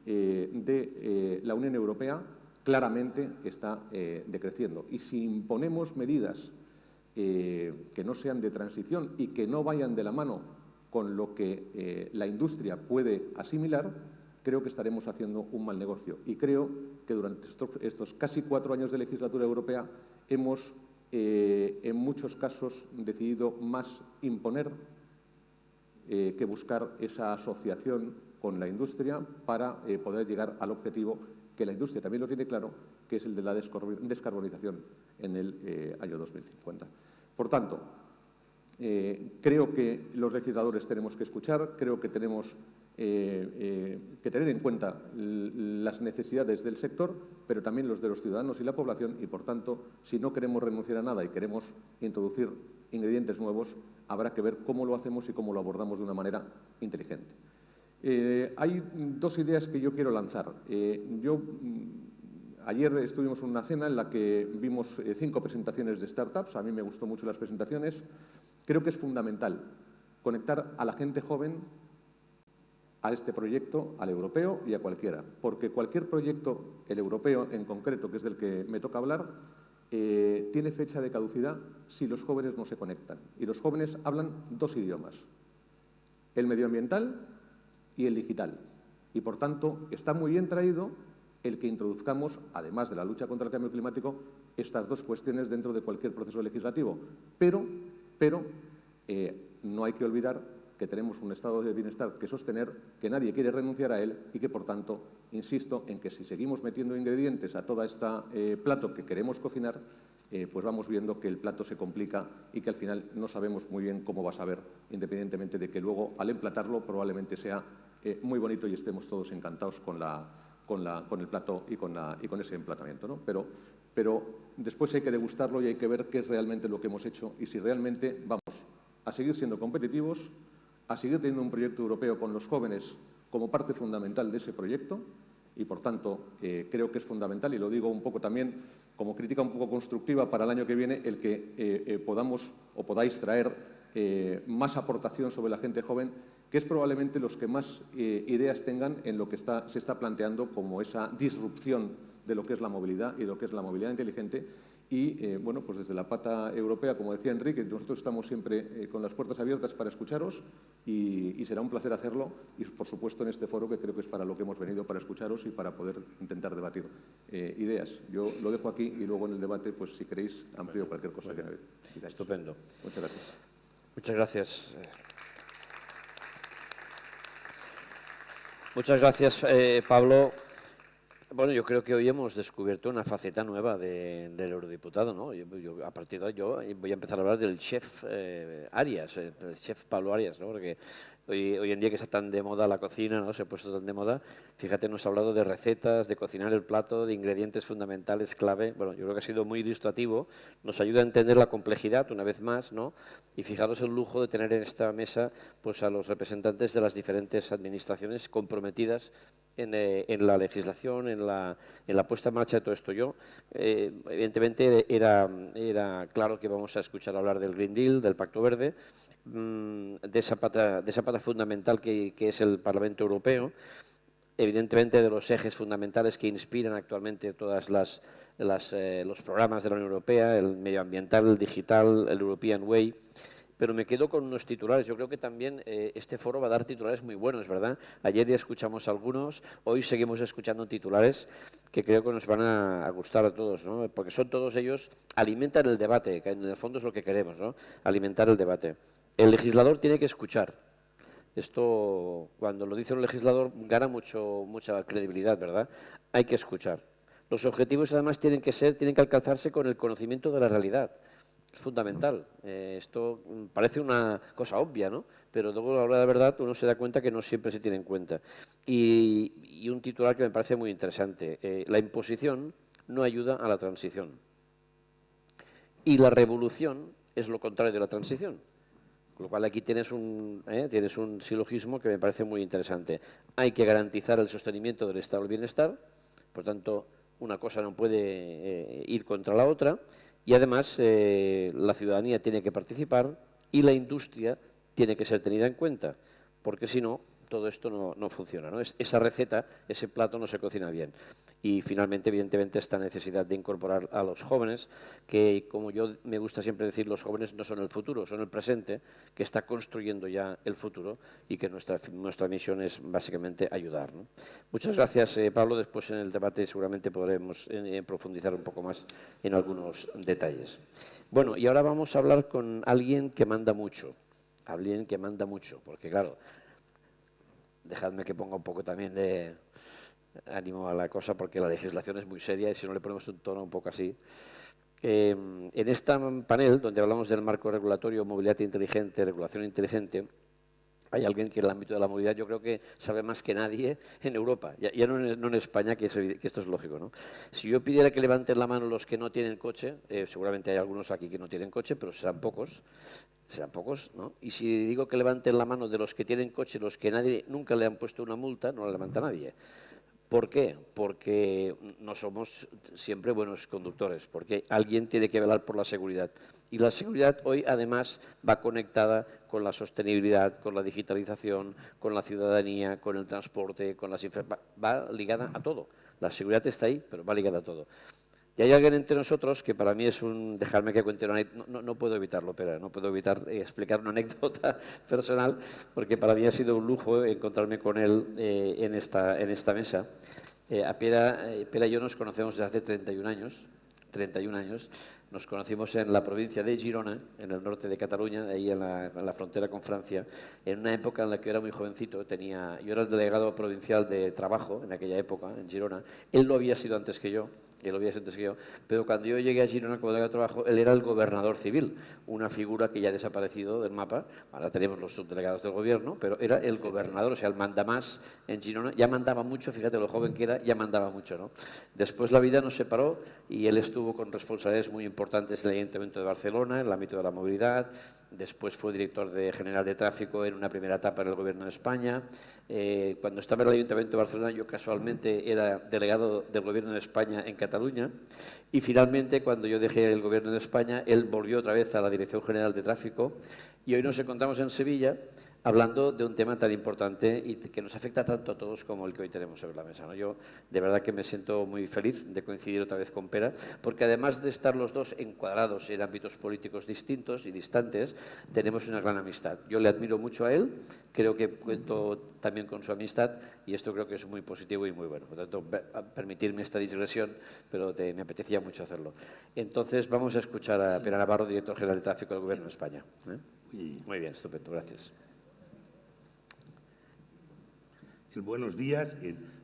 de la Unión Europea claramente está decreciendo. Y si imponemos medidas que no sean de transición y que no vayan de la mano con lo que la industria puede asimilar, creo que estaremos haciendo un mal negocio. Y creo que durante estos casi 4 años de legislatura europea hemos, en muchos casos, decidido más imponer que buscar esa asociación con la industria para poder llegar al objetivo que la industria también lo tiene claro, que es el de la descarbonización en el año 2050. Por tanto, creo que los legisladores tenemos que escuchar, creo que tenemos que tener en cuenta las necesidades del sector, pero también los de los ciudadanos y la población, y, por tanto, si no queremos renunciar a nada y queremos introducir ingredientes nuevos, habrá que ver cómo lo hacemos y cómo lo abordamos de una manera inteligente. Hay 2 ideas que yo quiero lanzar. Ayer estuvimos en una cena en la que vimos 5 presentaciones de startups. A mí me gustó mucho las presentaciones. Creo que es fundamental conectar a la gente joven a este proyecto, al europeo y a cualquiera, porque cualquier proyecto, el europeo en concreto, que es del que me toca hablar, tiene fecha de caducidad si los jóvenes no se conectan. Y los jóvenes hablan 2 idiomas, el medioambiental y el digital. Y, por tanto, está muy bien traído el que introduzcamos, además de la lucha contra el cambio climático, estas 2 cuestiones dentro de cualquier proceso legislativo. Pero no hay que olvidar que tenemos un estado de bienestar que sostener, que nadie quiere renunciar a él y que, por tanto, insisto en que si seguimos metiendo ingredientes a todo este plato que queremos cocinar, pues vamos viendo que el plato se complica y que al final no sabemos muy bien cómo va a saber, independientemente de que luego al emplatarlo probablemente sea muy bonito y estemos todos encantados con el plato y con ese emplatamiento, ¿no? Pero después hay que degustarlo y hay que ver qué es realmente lo que hemos hecho y si realmente vamos a seguir siendo competitivos, a seguir teniendo un proyecto europeo con los jóvenes como parte fundamental de ese proyecto y, por tanto, creo que es fundamental, y lo digo un poco también como crítica un poco constructiva para el año que viene, el que podamos o podáis traer más aportación sobre la gente joven, que es probablemente los que más ideas tengan en lo que se está planteando como esa disrupción de lo que es la movilidad y de lo que es la movilidad inteligente. Y, bueno, pues desde la pata europea, como decía Enrique, nosotros estamos siempre con las puertas abiertas para escucharos y será un placer hacerlo y, por supuesto, en este foro que creo que es para lo que hemos venido, para escucharos y para poder intentar debatir ideas. Yo lo dejo aquí y luego en el debate, pues si queréis, amplío cualquier cosa que necesitáis. Estupendo. Muchas gracias. Muchas gracias. Muchas gracias, Pablo. Bueno, yo creo que hoy hemos descubierto una faceta nueva del eurodiputado, ¿no? A partir de ahí voy a empezar a hablar del chef Arias, el chef Pablo Arias, ¿no? Porque hoy en día que está tan de moda la cocina, ¿no? Se ha puesto tan de moda. Fíjate, nos ha hablado de recetas, de cocinar el plato, de ingredientes fundamentales, clave. Bueno, yo creo que ha sido muy ilustrativo. Nos ayuda a entender la complejidad, una vez más, ¿no? Y fijaros el lujo de tener en esta mesa pues, a los representantes de las diferentes administraciones comprometidas en la legislación, en la puesta en marcha de todo esto. Yo, evidentemente, era claro que vamos a escuchar hablar del Green Deal, del Pacto Verde, de esa pata fundamental que es el Parlamento Europeo, evidentemente de los ejes fundamentales que inspiran actualmente todas los programas de la Unión Europea, el medioambiental, el digital, el European Way. Pero me quedo con unos titulares. Yo creo que también este foro va a dar titulares muy buenos, ¿verdad? Ayer ya escuchamos algunos, hoy seguimos escuchando titulares que creo que nos van a gustar a todos, ¿no? Porque son todos ellos, alimentan el debate, que en el fondo es lo que queremos, ¿no? Alimentar el debate. El legislador tiene que escuchar. Esto, cuando lo dice un legislador, gana mucha credibilidad, ¿verdad? Hay que escuchar. Los objetivos, además, tienen que alcanzarse con el conocimiento de la realidad. Es fundamental. Esto parece una cosa obvia, ¿no? Pero luego, a la hora de la verdad, uno se da cuenta que no siempre se tiene en cuenta. Y un titular que me parece muy interesante. La imposición no ayuda a la transición. Y la revolución es lo contrario de la transición. Con lo cual aquí tienes un silogismo que me parece muy interesante. Hay que garantizar el sostenimiento del estado del bienestar, por tanto, una cosa no puede ir contra la otra, y además la ciudadanía tiene que participar y la industria tiene que ser tenida en cuenta, porque si no, todo esto no funciona, ¿no? Esa receta, ese plato no se cocina bien. Y finalmente, evidentemente, esta necesidad de incorporar a los jóvenes, que como yo me gusta siempre decir, los jóvenes no son el futuro, son el presente, que está construyendo ya el futuro y que nuestra misión es básicamente ayudar, ¿no? Muchas gracias, Pablo. Después en el debate seguramente podremos profundizar un poco más en algunos detalles. Bueno, y ahora vamos a hablar con alguien que manda mucho, porque claro, dejadme que ponga un poco también de ánimo a la cosa, porque la legislación es muy seria y si no le ponemos un tono un poco así. En este panel, donde hablamos del marco regulatorio, movilidad inteligente, regulación inteligente, hay alguien que en el ámbito de la movilidad yo creo que sabe más que nadie en Europa, ya no en España, que esto es lógico, ¿no? Si yo pidiera que levanten la mano los que no tienen coche, seguramente hay algunos aquí que no tienen coche, pero serán pocos, ¿no? Y si digo que levanten la mano de los que tienen coche, los que nunca le han puesto una multa, no la levanta nadie. ¿Por qué? Porque no somos siempre buenos conductores, porque alguien tiene que velar por la seguridad. Y la seguridad hoy, además, va conectada con la sostenibilidad, con la digitalización, con la ciudadanía, con el transporte, con las va ligada a todo. La seguridad está ahí, pero va ligada a todo. Y hay alguien entre nosotros que para mí es dejarme que cuente una anécdota, no puedo evitarlo, pero no puedo evitar explicar una anécdota personal, porque para mí ha sido un lujo encontrarme con él en esta mesa. Pere y yo nos conocemos desde hace 31 años. Nos conocimos en la provincia de Girona, en el norte de Cataluña, ahí en la frontera con Francia, en una época en la que yo era muy jovencito. Yo era el delegado provincial de trabajo en aquella época, en Girona. Él lo había sido antes que yo, pero cuando yo llegué a Girona como delegado de trabajo, él era el gobernador civil, una figura que ya ha desaparecido del mapa. Ahora tenemos los subdelegados del gobierno, pero era el gobernador, o sea, el mandamás en Girona. Ya mandaba mucho, fíjate lo joven que era, ya mandaba mucho, ¿no? Después la vida nos separó y él estuvo con responsabilidades muy importantes en el Ayuntamiento de Barcelona, en el ámbito de la movilidad. Después fue director general de tráfico en una primera etapa del Gobierno de España. Cuando estaba en el Ayuntamiento de Barcelona, yo casualmente era delegado del Gobierno de España en Cataluña. Y finalmente, cuando yo dejé el Gobierno de España, él volvió otra vez a la Dirección General de Tráfico. Y hoy nos encontramos en Sevilla hablando de un tema tan importante y que nos afecta tanto a todos como el que hoy tenemos sobre la mesa, ¿no? Yo de verdad que me siento muy feliz de coincidir otra vez con Pere, porque además de estar los dos encuadrados en ámbitos políticos distintos y distantes, tenemos una gran amistad. Yo le admiro mucho a él, creo que cuento también con su amistad y esto creo que es muy positivo y muy bueno. Por tanto, permitirme esta digresión, pero me apetecía mucho hacerlo. Entonces vamos a escuchar a Pere Navarro, director general de tráfico del Gobierno de España. Muy bien, estupendo, gracias. Buenos días.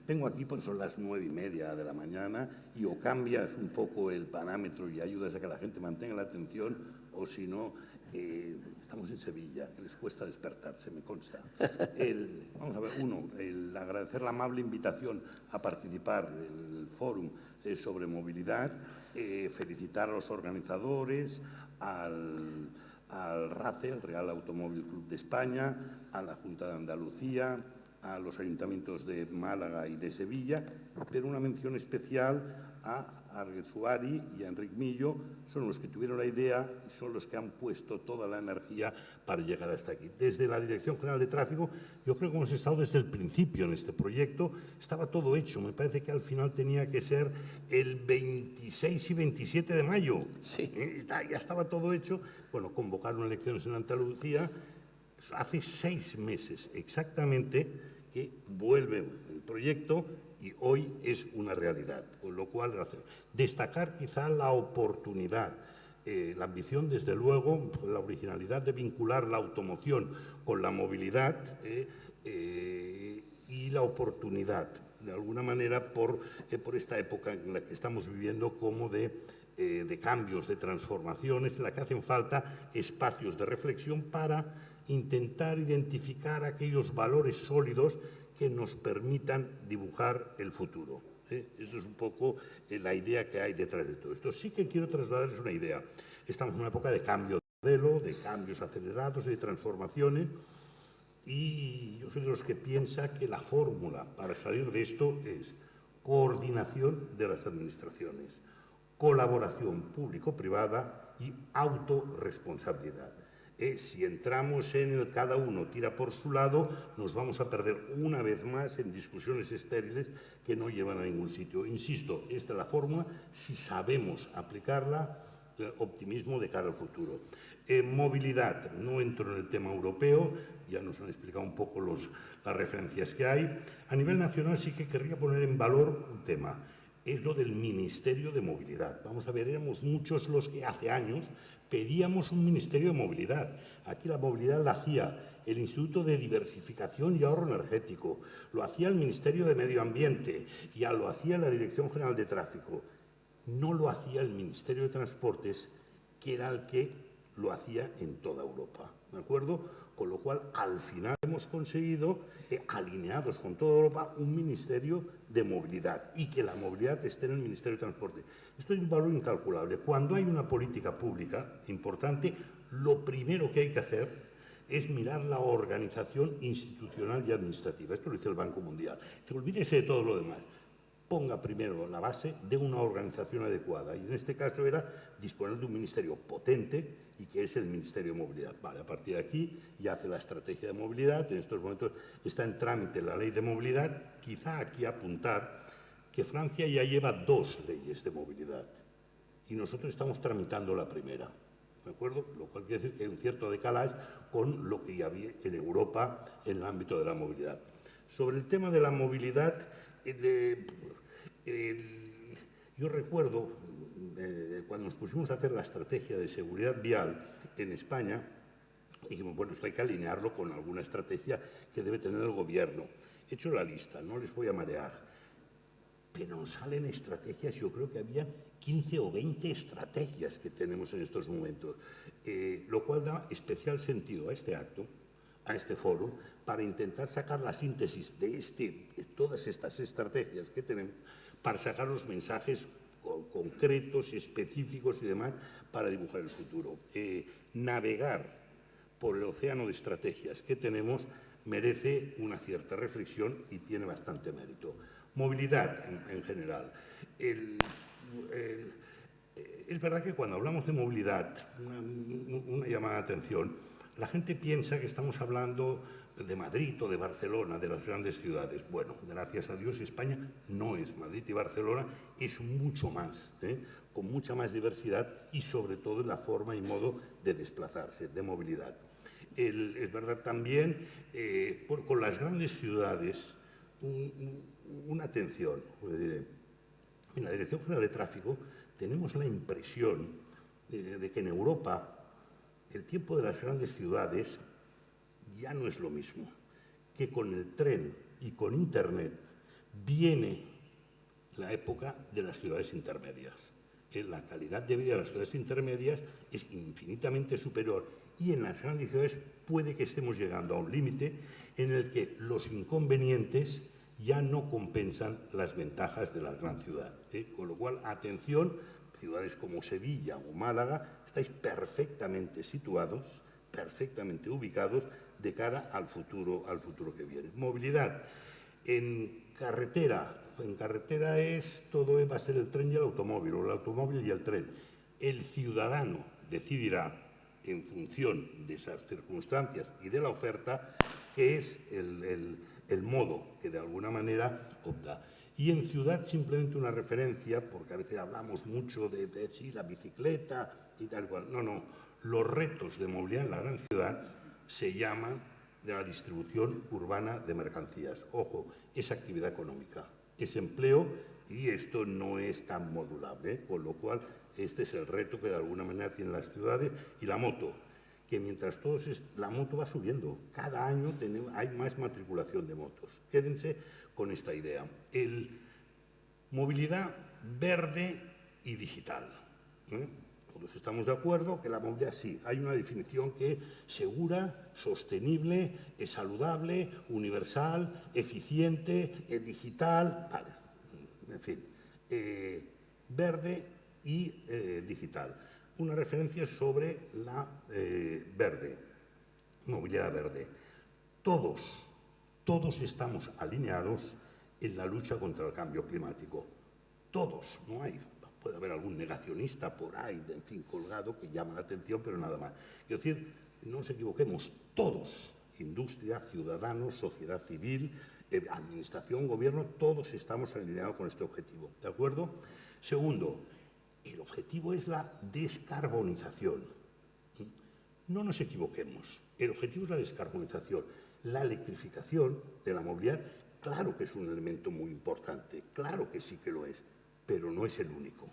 Vengo aquí porque son las 9:30 de la mañana y o cambias un poco el parámetro y ayudas a que la gente mantenga la atención o si no, estamos en Sevilla, les cuesta despertarse, me consta. Vamos a ver, el agradecer la amable invitación a participar en el fórum sobre movilidad, felicitar a los organizadores, al RACE, el Real Automóvil Club de España, a la Junta de Andalucía, a los ayuntamientos de Málaga y de Sevilla, pero una mención especial a Arguersuari y a Enric Millo, son los que tuvieron la idea y son los que han puesto toda la energía para llegar hasta aquí. Desde la Dirección General de Tráfico, yo creo que hemos estado desde el principio en este proyecto, estaba todo hecho, me parece que al final tenía que ser el 26 y 27 de mayo. Sí. Ya estaba todo hecho. Bueno, convocaron elecciones en Andalucía hace 6 meses exactamente, que vuelve el proyecto y hoy es una realidad, con lo cual destacar quizá la oportunidad, la ambición desde luego, la originalidad de vincular la automoción con la movilidad y la oportunidad, de alguna manera, por esta época en la que estamos viviendo, como de de cambios, de transformaciones, en la que hacen falta espacios de reflexión para intentar identificar aquellos valores sólidos que nos permitan dibujar el futuro. Eso es un poco la idea que hay detrás de todo esto. Sí que quiero trasladarles una idea. Estamos en una época de cambio de modelo, de cambios acelerados, de transformaciones, y yo soy de los que piensa que la fórmula para salir de esto es coordinación de las administraciones, colaboración público-privada y autorresponsabilidad. Si entramos en el cada uno tira por su lado, nos vamos a perder una vez más en discusiones estériles que no llevan a ningún sitio. Insisto, esta es la fórmula, si sabemos aplicarla, optimismo de cara al futuro. Movilidad, no entro en el tema europeo, ya nos han explicado un poco las referencias que hay. A nivel nacional sí que querría poner en valor un tema, es lo del Ministerio de Movilidad. Vamos a ver, éramos muchos los que hace años pedíamos un Ministerio de Movilidad. Aquí la movilidad la hacía el Instituto de Diversificación y Ahorro Energético, lo hacía el Ministerio de Medio Ambiente, ya lo hacía la Dirección General de Tráfico. No lo hacía el Ministerio de Transportes, que era el que lo hacía en toda Europa, ¿de acuerdo? Con lo cual, al final hemos conseguido, alineados con toda Europa, un Ministerio de Movilidad y que la movilidad esté en el Ministerio de Transporte. Esto es un valor incalculable. Cuando hay una política pública importante, lo primero que hay que hacer es mirar la organización institucional y administrativa. Esto lo dice el Banco Mundial. Olvídese de todo lo demás. Ponga primero la base de una organización adecuada. Y en este caso era disponer de un ministerio potente y que es el Ministerio de Movilidad. Vale, a partir de aquí ya hace la estrategia de movilidad. En estos momentos está en trámite la ley de movilidad. Quizá aquí apuntar que Francia ya lleva 2 leyes de movilidad y nosotros estamos tramitando la primera. ¿De acuerdo? Lo cual quiere decir que hay un cierto decalaje con lo que ya había en Europa en el ámbito de la movilidad. Sobre el tema de la movilidad, yo recuerdo cuando nos pusimos a hacer la estrategia de seguridad vial en España, dijimos, bueno, esto hay que alinearlo con alguna estrategia que debe tener el Gobierno. He hecho la lista, no les voy a marear, pero nos salen estrategias, yo creo que había 15 o 20 estrategias que tenemos en estos momentos, lo cual da especial sentido a este acto, a este foro, para intentar sacar la síntesis de todas estas estrategias que tenemos, para sacar los mensajes concretos, específicos y demás, para dibujar el futuro. Navegar por el océano de estrategias que tenemos merece una cierta reflexión y tiene bastante mérito. Movilidad en general. Es verdad que cuando hablamos de movilidad, una llamada de atención, la gente piensa que estamos hablando de Madrid o de Barcelona, de las grandes ciudades. Bueno, gracias a Dios España no es Madrid y Barcelona, es mucho más, con mucha más diversidad y sobre todo en la forma y modo de desplazarse, de movilidad. Es verdad también, con las grandes ciudades, una atención. En la Dirección General de Tráfico tenemos la impresión de que en Europa el tiempo de las grandes ciudades ya no es lo mismo, que con el tren y con Internet viene la época de las ciudades intermedias. La calidad de vida de las ciudades intermedias es infinitamente superior y en las grandes ciudades puede que estemos llegando a un límite en el que los inconvenientes ya no compensan las ventajas de la gran ciudad. Con lo cual, atención, ciudades como Sevilla o Málaga, estáis perfectamente situados, perfectamente ubicados de cara al futuro que viene. Movilidad. En carretera todo va a ser el tren y el automóvil, o el automóvil y el tren. El ciudadano decidirá, en función de esas circunstancias y de la oferta, qué es el modo que de alguna manera opta. Y en ciudad simplemente una referencia, porque a veces hablamos mucho de sí, la bicicleta y tal cual. No, los retos de movilidad en la gran ciudad se llaman de la distribución urbana de mercancías. Ojo, es actividad económica, es empleo y esto no es tan modulable, con lo cual este es el reto que de alguna manera tienen las ciudades. Y la moto, que mientras la moto va subiendo, cada año hay más matriculación de motos. Quédense con esta idea. Movilidad verde y digital. Todos estamos de acuerdo que la movilidad sí, hay una definición que es segura, sostenible, es saludable, universal, eficiente, digital, vale, en fin, verde y digital. Una referencia sobre la movilidad verde. Todos estamos alineados en la lucha contra el cambio climático. Todos, no hay. Puede haber algún negacionista por ahí, en fin, colgado, que llama la atención, pero nada más. Es decir, no nos equivoquemos, todos, industria, ciudadanos, sociedad civil, administración, gobierno, todos estamos alineados con este objetivo, ¿de acuerdo? Segundo, el objetivo es la descarbonización. No nos equivoquemos, el objetivo es la descarbonización. La electrificación de la movilidad, claro que es un elemento muy importante, claro que sí que lo es, pero no es el único,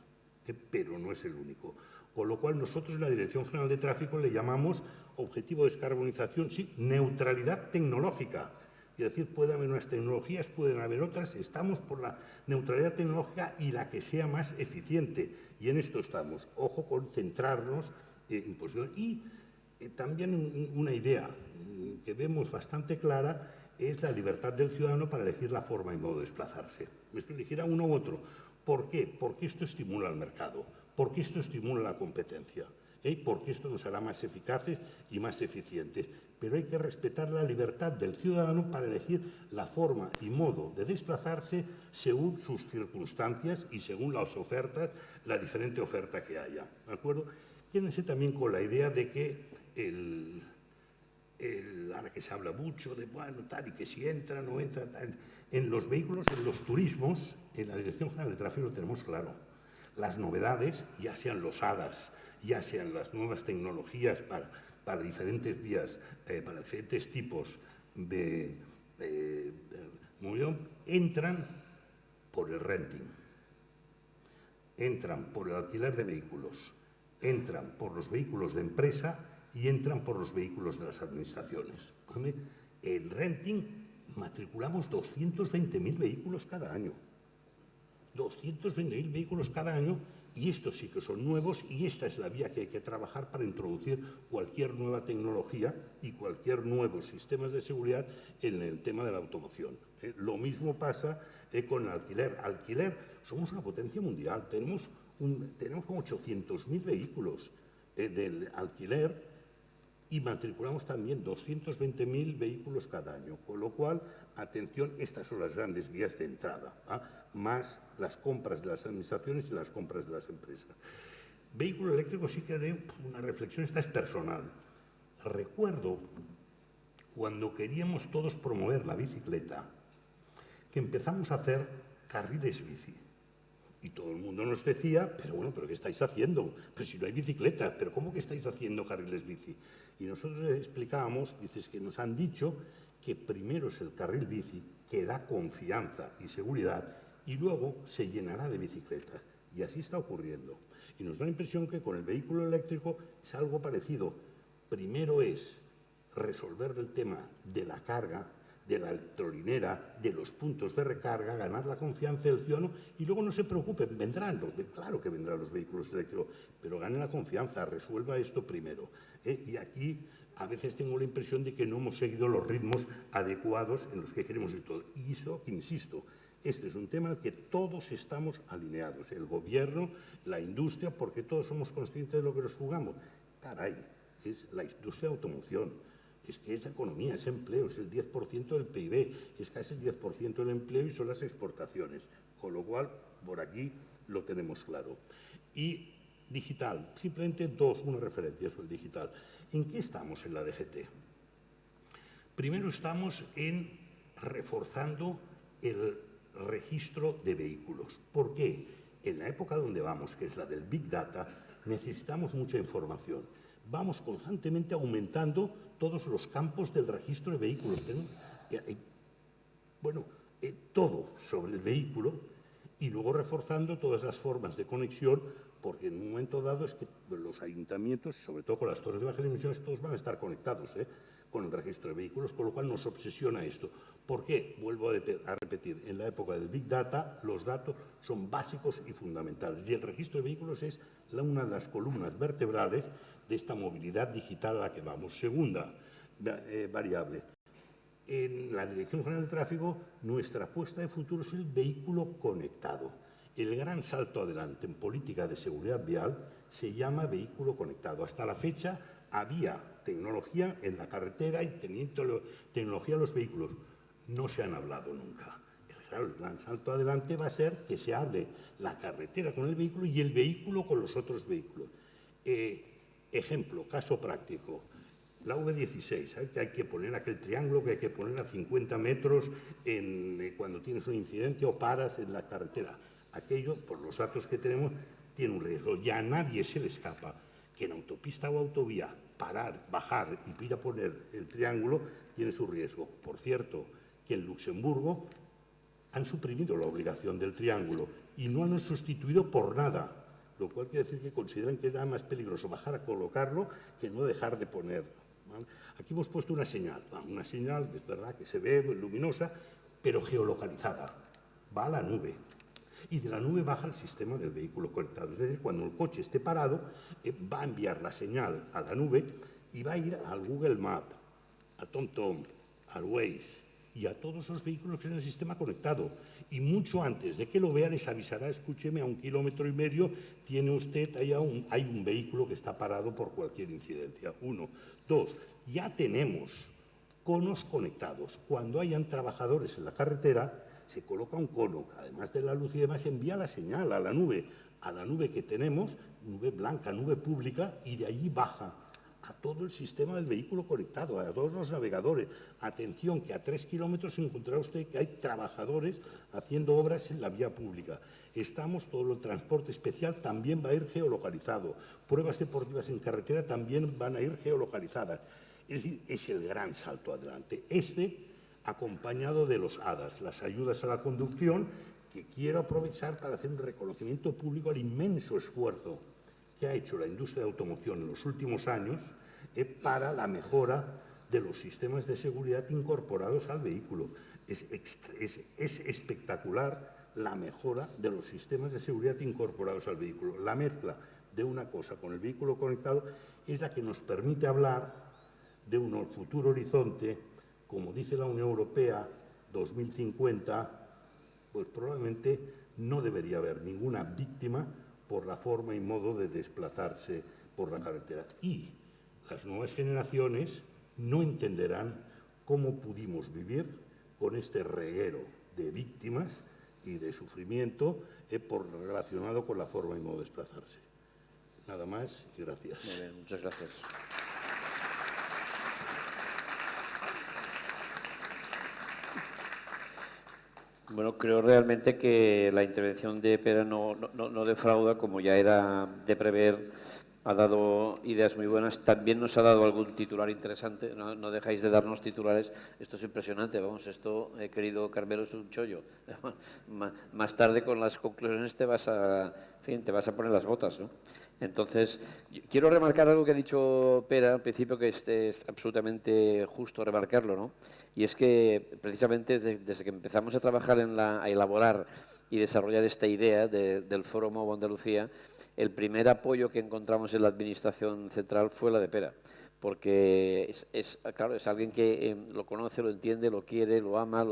Con lo cual nosotros en la Dirección General de Tráfico le llamamos objetivo de descarbonización, sí, neutralidad tecnológica. Es decir, pueden haber unas tecnologías, pueden haber otras, estamos por la neutralidad tecnológica y la que sea más eficiente. Y en esto estamos. Ojo con centrarnos en posición. Y también una idea que vemos bastante clara es la libertad del ciudadano para elegir la forma y modo de desplazarse. Elegir a uno u otro. ¿Por qué? Porque esto estimula al mercado, porque esto estimula la competencia, porque esto nos hará más eficaces y más eficientes. Pero hay que respetar la libertad del ciudadano para elegir la forma y modo de desplazarse según sus circunstancias y según las ofertas, la diferente oferta que haya. ¿De acuerdo? Quédense también con la idea de que ahora que se habla mucho de, bueno, tal, y que si entra, no entra, tal. En los vehículos, en los turismos, en la Dirección General de Tráfico lo tenemos claro. Las novedades, ya sean los HADAS, ya sean las nuevas tecnologías para diferentes vías, para diferentes tipos de movilidad, entran por el renting, entran por el alquiler de vehículos, entran por los vehículos de empresa y entran por los vehículos de las administraciones. En renting matriculamos 220.000 vehículos cada año. 220.000 vehículos cada año, y estos sí que son nuevos, y esta es la vía que hay que trabajar para introducir cualquier nueva tecnología y cualquier nuevo sistema de seguridad en el tema de la automoción. Lo mismo pasa con el alquiler. Alquiler, somos una potencia mundial, tenemos como 800.000 vehículos del alquiler, y matriculamos también 220.000 vehículos cada año, con lo cual, atención, estas son las grandes vías de entrada, más las compras de las administraciones y las compras de las empresas. Vehículo eléctrico sí que haré una reflexión, esta es personal. Recuerdo cuando queríamos todos promover la bicicleta, que empezamos a hacer carriles bici. Y todo el mundo nos decía, pero bueno, ¿pero qué estáis haciendo? Pero si no hay bicicletas, ¿pero cómo que estáis haciendo carriles bici? Y nosotros les explicábamos, dices, que nos han dicho que primero es el carril bici, que da confianza y seguridad, y luego se llenará de bicicletas. Y así está ocurriendo. Y nos da la impresión que con el vehículo eléctrico es algo parecido. Primero es resolver el tema de la carga, de la electrolinera, de los puntos de recarga, ganar la confianza del ciudadano, y luego no se preocupen, vendrán, claro que vendrán los vehículos eléctricos, pero ganen la confianza, resuelva esto primero. Y aquí a veces tengo la impresión de que no hemos seguido los ritmos adecuados en los que queremos ir todo. Y eso, insisto, este es un tema en el que todos estamos alineados, el gobierno, la industria, porque todos somos conscientes de lo que nos jugamos. Caray, es la industria de automoción. Es que es economía, es empleo, es el 10% del PIB, es casi el 10% del empleo y son las exportaciones. Con lo cual, por aquí lo tenemos claro. Y digital, simplemente una referencia sobre el digital. ¿En qué estamos en la DGT? Primero estamos en reforzando el registro de vehículos. ¿Por qué? En la época donde vamos, que es la del Big Data, necesitamos mucha información. Vamos constantemente aumentando todos los campos del registro de vehículos. Todo sobre el vehículo, y luego reforzando todas las formas de conexión, porque en un momento dado es que los ayuntamientos, sobre todo con las torres de bajas emisiones, todos van a estar conectados con el registro de vehículos, con lo cual nos obsesiona esto. ¿Por qué? Vuelvo a repetir, en la época del Big Data los datos son básicos y fundamentales y el registro de vehículos es una de las columnas vertebrales de esta movilidad digital a la que vamos. Segunda variable. En la Dirección General de Tráfico, nuestra apuesta de futuro es el vehículo conectado. El gran salto adelante en política de seguridad vial se llama vehículo conectado. Hasta la fecha había tecnología en la carretera y tecnología en los vehículos. No se han hablado nunca. El gran salto adelante va a ser que se hable la carretera con el vehículo y el vehículo con los otros vehículos. Ejemplo, caso práctico. La V16, ¿sabes? Que hay que poner aquel triángulo que hay que poner a 50 metros cuando tienes un incidente o paras en la carretera. Aquello, por los datos que tenemos, tiene un riesgo. Ya a nadie se le escapa que en autopista o autovía parar, bajar y ir a poner el triángulo tiene su riesgo. Por cierto, que en Luxemburgo han suprimido la obligación del triángulo y no han sustituido por nada, lo cual quiere decir que consideran que era más peligroso bajar a colocarlo que no dejar de ponerlo. ¿Vale? Aquí hemos puesto una señal, es verdad que se ve luminosa, pero geolocalizada, va a la nube. Y de la nube baja el sistema del vehículo conectado. Es decir, cuando el coche esté parado, va a enviar la señal a la nube y va a ir al Google Maps, a TomTom, al Waze y a todos los vehículos que tienen el sistema conectado. Y mucho antes de que lo vea, les avisará, escúcheme, a 1,5 kilómetros tiene usted, hay un vehículo que está parado por cualquier incidencia. 1. 2. Ya tenemos conos conectados. Cuando hayan trabajadores en la carretera, se coloca un cono, que además de la luz y demás, envía la señal a la nube que tenemos, nube blanca, nube pública, y de allí baja a todo el sistema del vehículo conectado, a todos los navegadores. Atención, que a 3 kilómetros encontrará usted que hay trabajadores haciendo obras en la vía pública. Todo el transporte especial también va a ir geolocalizado. Pruebas deportivas en carretera también van a ir geolocalizadas. Es decir, es el gran salto adelante. Acompañado de los ADAS, las ayudas a la conducción, que quiero aprovechar para hacer un reconocimiento público al inmenso esfuerzo que ha hecho la industria de automoción en los últimos años para la mejora de los sistemas de seguridad incorporados al vehículo. Es espectacular la mejora de los sistemas de seguridad incorporados al vehículo. La mezcla de una cosa con el vehículo conectado es la que nos permite hablar de un futuro horizonte, como dice la Unión Europea, 2050, pues probablemente no debería haber ninguna víctima por la forma y modo de desplazarse por la carretera. Y las nuevas generaciones no entenderán cómo pudimos vivir con este reguero de víctimas y de sufrimiento relacionado con la forma y modo de desplazarse. Nada más y gracias. Muy bien, muchas gracias. Bueno, creo realmente que la intervención de Pere no defrauda, como ya era de prever. Ha dado ideas muy buenas. También nos ha dado algún titular interesante. No dejáis de darnos titulares. Esto es impresionante. Vamos, esto, querido Carmelo, es un chollo. Más tarde, con las conclusiones, te vas a poner las botas, ¿no? Entonces, quiero remarcar algo que ha dicho Pere al principio, que es absolutamente justo remarcarlo, ¿no? Y es que, precisamente, desde que empezamos a trabajar a elaborar y desarrollar esta idea del Foro MOVO Andalucía, el primer apoyo que encontramos en la Administración Central fue la de Pere, porque claro, es alguien que lo conoce, lo entiende, lo quiere, lo ama,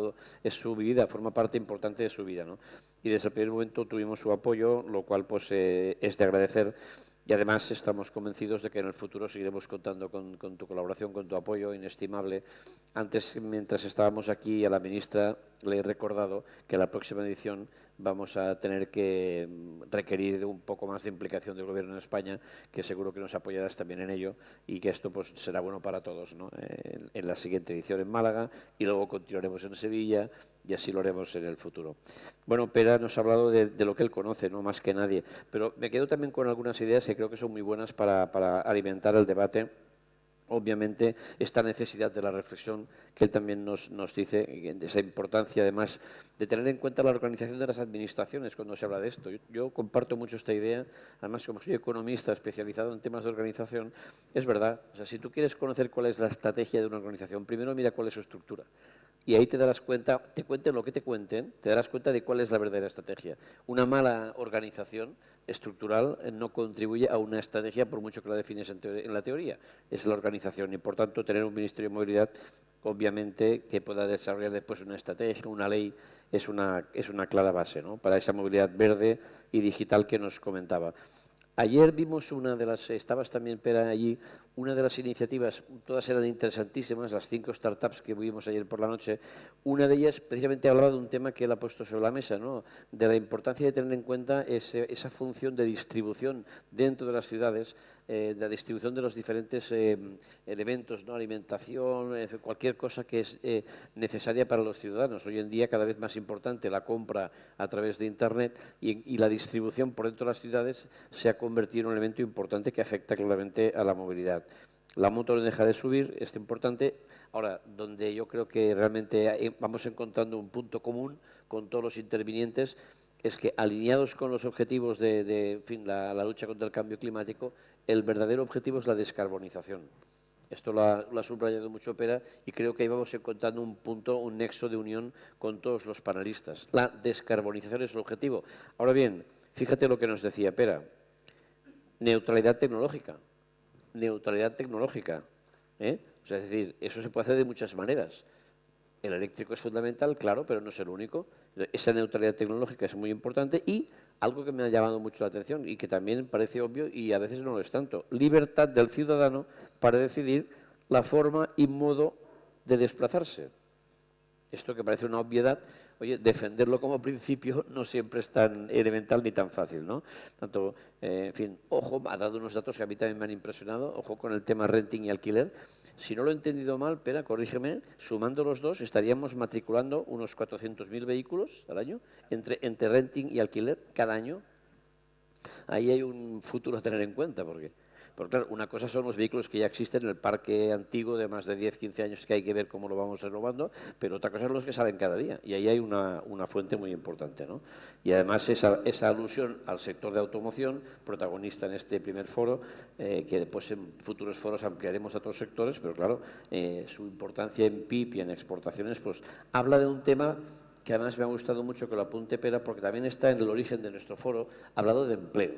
es su vida, forma parte importante de su vida, ¿no? Y desde el primer momento tuvimos su apoyo, lo cual pues es de agradecer. Y además estamos convencidos de que en el futuro seguiremos contando con tu colaboración, con tu apoyo inestimable. Antes, mientras estábamos aquí, a la ministra le he recordado que la próxima edición vamos a tener que requerir de un poco más de implicación del Gobierno de España, que seguro que nos apoyarás también en ello y que esto pues será bueno para todos, ¿no? En la siguiente edición en Málaga y luego continuaremos en Sevilla y así lo haremos en el futuro. Bueno, Pere nos ha hablado de lo que él conoce, ¿no? Más que nadie, pero me quedo también con algunas ideas que creo que son muy buenas para alimentar el debate. Obviamente, esta necesidad de la reflexión que él también nos dice, de esa importancia además de tener en cuenta la organización de las administraciones cuando se habla de esto. Yo comparto mucho esta idea, además como soy economista especializado en temas de organización, es verdad, o sea, si tú quieres conocer cuál es la estrategia de una organización, primero mira cuál es su estructura. Y ahí te darás cuenta, te cuenten lo que te cuenten, te darás cuenta de cuál es la verdadera estrategia. Una mala organización estructural no contribuye a una estrategia por mucho que la defines en la teoría. Es la organización y, por tanto, tener un Ministerio de Movilidad, obviamente, que pueda desarrollar después una estrategia, una ley, es una clara base, ¿no?, para esa movilidad verde y digital que nos comentaba. Ayer vimos una de las, estabas también, Pera, allí, una de las iniciativas, todas eran interesantísimas, las 5 startups que vimos ayer por la noche. Una de ellas precisamente hablaba de un tema que él ha puesto sobre la mesa, ¿no?, de la importancia de tener en cuenta esa función de distribución dentro de las ciudades, de la distribución de los diferentes elementos, ¿no?, alimentación, cualquier cosa que es necesaria para los ciudadanos. Hoy en día cada vez más importante la compra a través de Internet y la distribución por dentro de las ciudades se ha convertido en un elemento importante que afecta claramente a la movilidad. La moto no deja de subir, es importante. Ahora, donde yo creo que realmente vamos encontrando un punto común con todos los intervinientes es que, alineados con los objetivos de en fin, la lucha contra el cambio climático, el verdadero objetivo es la descarbonización. Esto lo ha subrayado mucho Pera y creo que ahí vamos encontrando un punto, un nexo de unión con todos los panelistas. La descarbonización es el objetivo. Ahora bien, fíjate lo que nos decía Pera. Neutralidad tecnológica. Neutralidad tecnológica. O sea, es decir, eso se puede hacer de muchas maneras. El eléctrico es fundamental, claro, pero no es el único. Esa neutralidad tecnológica es muy importante y algo que me ha llamado mucho la atención y que también parece obvio y a veces no lo es tanto. Libertad del ciudadano para decidir la forma y modo de desplazarse. Esto que parece una obviedad, oye, defenderlo como principio no siempre es tan elemental ni tan fácil, ¿no? Tanto, en fin, ojo, ha dado unos datos que a mí también me han impresionado, ojo con el tema renting y alquiler. Si no lo he entendido mal, Pera, corrígeme, sumando los dos estaríamos matriculando unos 400.000 vehículos al año entre renting y alquiler cada año. Ahí hay un futuro a tener en cuenta, porque claro, una cosa son los vehículos que ya existen en el parque antiguo de más de 10, 15 años, que hay que ver cómo lo vamos renovando, pero otra cosa son los que salen cada día. Y ahí hay una fuente muy importante, ¿no? Y además esa alusión al sector de automoción, protagonista en este primer foro, que después en futuros foros ampliaremos a otros sectores, pero claro, su importancia en PIB y en exportaciones, pues habla de un tema que además me ha gustado mucho que lo apunte Pera, porque también está en el origen de nuestro foro, hablado de empleo.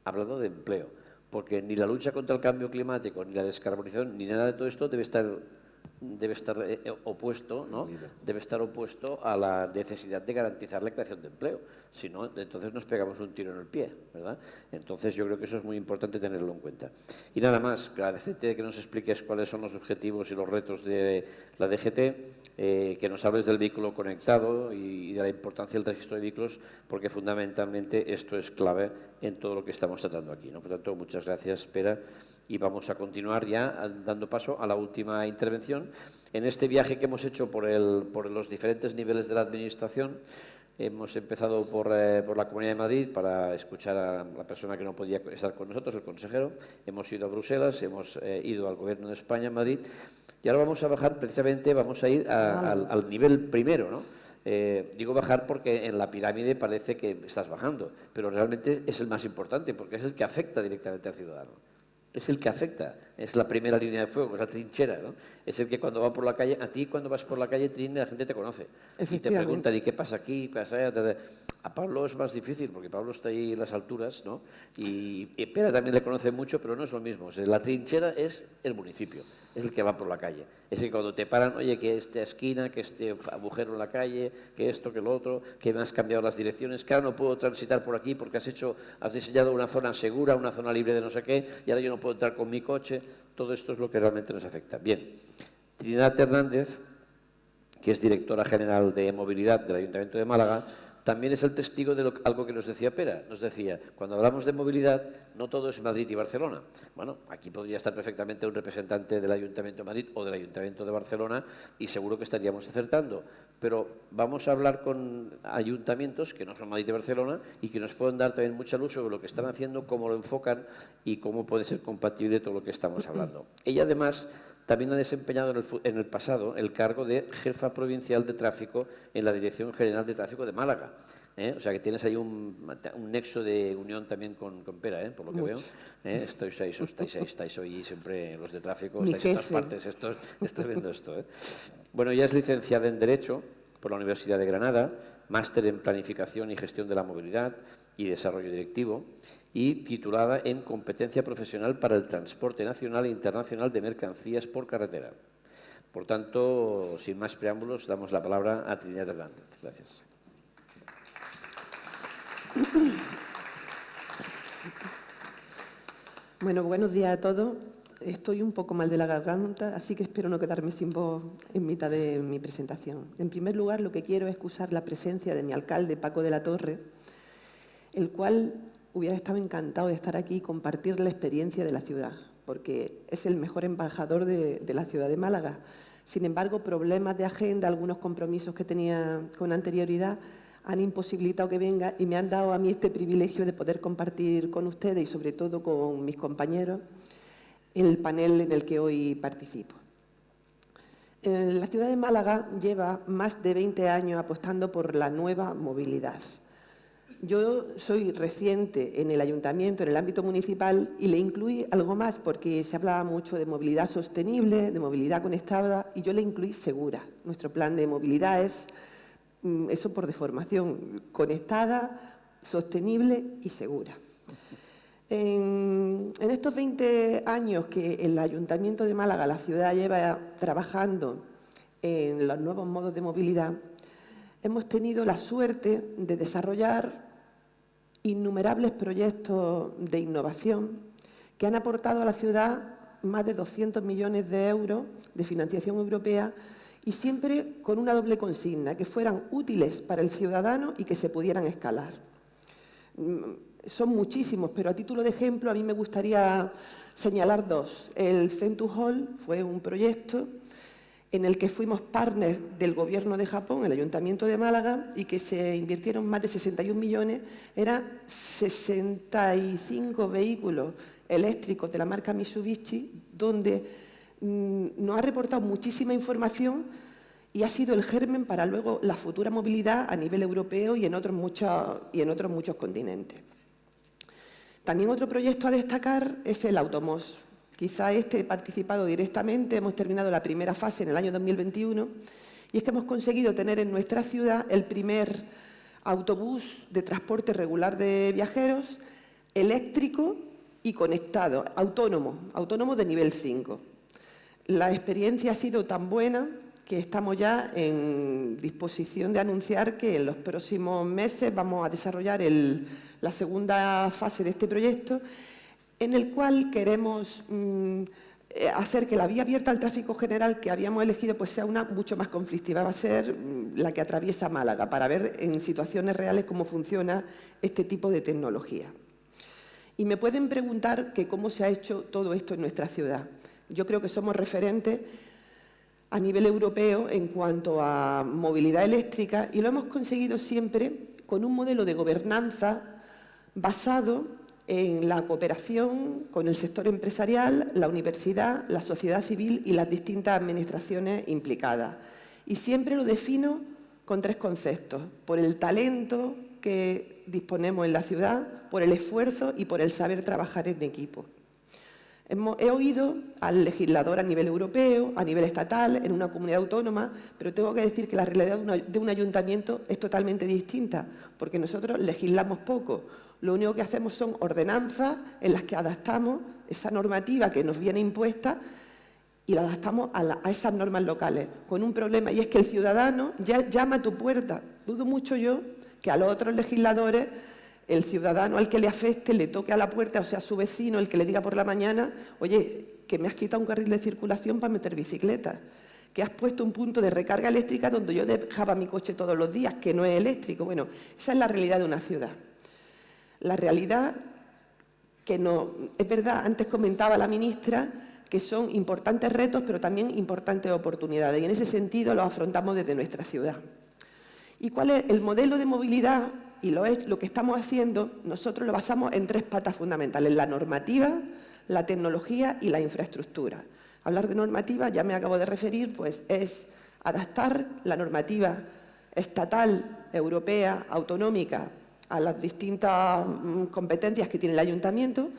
Hablado de empleo. Porque ni la lucha contra el cambio climático, ni la descarbonización, ni nada de todo esto debe estar opuesto, ¿no? Debe estar opuesto a la necesidad de garantizar la creación de empleo. Si no, entonces nos pegamos un tiro en el pie, ¿verdad? Entonces yo creo que eso es muy importante tenerlo en cuenta. Y nada más, agradecerte que nos expliques cuáles son los objetivos y los retos de la DGT, que nos hables del vehículo conectado y de la importancia del registro de vehículos, porque fundamentalmente esto es clave en todo lo que estamos tratando aquí, ¿no? Por tanto, muchas gracias, Pera, y vamos a continuar ya dando paso a la última intervención. En este viaje que hemos hecho por los diferentes niveles de la Administración, hemos empezado por la Comunidad de Madrid para escuchar a la persona que no podía estar con nosotros, el consejero. Hemos ido a Bruselas, hemos ido al Gobierno de España, en Madrid, y ahora vamos a bajar, precisamente vamos a ir al nivel primero, ¿no? Digo bajar porque en la pirámide parece que estás bajando, pero realmente es el más importante porque es el que afecta directamente al ciudadano. Es el que afecta, es la primera línea de fuego, es la trinchera, ¿no? Es el que cuando va por la calle, a ti cuando vas por la calle, Trin, la gente te conoce. Y te preguntan, ¿y qué pasa aquí? ¿Qué pasa allá? A Pablo es más difícil, porque Pablo está ahí en las alturas, ¿no? Y Pera también le conoce mucho, pero no es lo mismo. O sea, la trinchera es el municipio, es el que va por la calle. Es el que cuando te paran, oye, que esta esquina, que este agujero en la calle, que esto, que lo otro, que me has cambiado las direcciones, que ahora no puedo transitar por aquí porque has diseñado una zona segura, una zona libre de no sé qué, y ahora yo no puedo entrar con mi coche. Todo esto es lo que realmente nos afecta. Bien, Trinidad Hernández, que es directora general de movilidad del Ayuntamiento de Málaga, también es el testigo de algo que nos decía Pera. Nos decía, cuando hablamos de movilidad, no todo es Madrid y Barcelona. Bueno, aquí podría estar perfectamente un representante del Ayuntamiento de Madrid o del Ayuntamiento de Barcelona y seguro que estaríamos acertando. Pero vamos a hablar con ayuntamientos que no son Madrid y Barcelona y que nos pueden dar también mucha luz sobre lo que están haciendo, cómo lo enfocan y cómo puede ser compatible todo lo que estamos hablando. Ella, además, también ha desempeñado en el pasado el cargo de jefa provincial de tráfico en la Dirección General de Tráfico de Málaga. O sea que tienes ahí un nexo de unión también con Pera, por lo que veo. Estáis hoy siempre los de tráfico, estáis en todas partes, estoy viendo esto. Bueno, ella es licenciada en Derecho por la Universidad de Granada, máster en Planificación y Gestión de la Movilidad y Desarrollo Directivo y titulada en Competencia Profesional para el Transporte Nacional e Internacional de Mercancías por Carretera. Por tanto, sin más preámbulos, damos la palabra a Trinidad Hernández. Gracias. Bueno, buenos días a todos. Estoy un poco mal de la garganta, así que espero no quedarme sin voz en mitad de mi presentación. En primer lugar, lo que quiero es excusar la presencia de mi alcalde, Paco de la Torre, el cual hubiera estado encantado de estar aquí y compartir la experiencia de la ciudad, porque es el mejor embajador de la ciudad de Málaga. Sin embargo, problemas de agenda, algunos compromisos que tenía con anterioridad, han imposibilitado que venga y me han dado a mí este privilegio de poder compartir con ustedes y sobre todo con mis compañeros el panel en el que hoy participo. La ciudad de Málaga lleva más de 20 años apostando por la nueva movilidad. Yo soy reciente en el ayuntamiento, en el ámbito municipal, y le incluí algo más porque se hablaba mucho de movilidad sostenible, de movilidad conectada, y yo le incluí segura. Nuestro plan de movilidad es, eso por deformación, conectada, sostenible y segura. En estos 20 años que el Ayuntamiento de Málaga, la ciudad, lleva trabajando en los nuevos modos de movilidad, hemos tenido la suerte de desarrollar innumerables proyectos de innovación que han aportado a la ciudad más de 200 millones de euros de financiación europea y siempre con una doble consigna, que fueran útiles para el ciudadano y que se pudieran escalar. Son muchísimos, pero a título de ejemplo a mí me gustaría señalar dos. El Centus Hall fue un proyecto en el que fuimos partners del Gobierno de Japón, el Ayuntamiento de Málaga, y que se invirtieron más de 61 millones. Eran 65 vehículos eléctricos de la marca Mitsubishi, donde nos ha reportado muchísima información y ha sido el germen para luego la futura movilidad a nivel europeo y en otros muchos continentes. También otro proyecto a destacar es el Automos. Quizá he participado directamente, hemos terminado la primera fase en el año 2021 y es que hemos conseguido tener en nuestra ciudad el primer autobús de transporte regular de viajeros eléctrico y conectado, autónomo de nivel 5. La experiencia ha sido tan buena que estamos ya en disposición de anunciar que en los próximos meses vamos a desarrollar la segunda fase de este proyecto, en el cual queremos hacer que la vía abierta al tráfico general que habíamos elegido pues sea una mucho más conflictiva. Va a ser la que atraviesa Málaga, para ver en situaciones reales cómo funciona este tipo de tecnología. Y me pueden preguntar que cómo se ha hecho todo esto en nuestra ciudad. Yo creo que somos referentes a nivel europeo en cuanto a movilidad eléctrica y lo hemos conseguido siempre con un modelo de gobernanza basado en la cooperación con el sector empresarial, la universidad, la sociedad civil y las distintas administraciones implicadas. Y siempre lo defino con tres conceptos: por el talento que disponemos en la ciudad, por el esfuerzo y por el saber trabajar en equipo. He oído al legislador a nivel europeo, a nivel estatal, en una comunidad autónoma, pero tengo que decir que la realidad de un ayuntamiento es totalmente distinta, porque nosotros legislamos poco. Lo único que hacemos son ordenanzas en las que adaptamos esa normativa que nos viene impuesta y la adaptamos a esas normas locales, con un problema, y es que el ciudadano ya llama a tu puerta. Dudo mucho yo que a los otros legisladores el ciudadano al que le afecte le toque a la puerta, o sea, su vecino, el que le diga por la mañana: oye, que me has quitado un carril de circulación para meter bicicletas, que has puesto un punto de recarga eléctrica donde yo dejaba mi coche todos los días, que no es eléctrico. Bueno, esa es la realidad de una ciudad. La realidad que no... Es verdad, antes comentaba la ministra que son importantes retos, pero también importantes oportunidades, y en ese sentido los afrontamos desde nuestra ciudad. ¿Y cuál es el modelo de movilidad? Y lo que estamos haciendo, nosotros lo basamos en tres patas fundamentales: la normativa, la tecnología y la infraestructura. Hablar de normativa, ya me acabo de referir, pues es adaptar la normativa estatal, europea, autonómica, a las distintas competencias que tiene el ayuntamiento.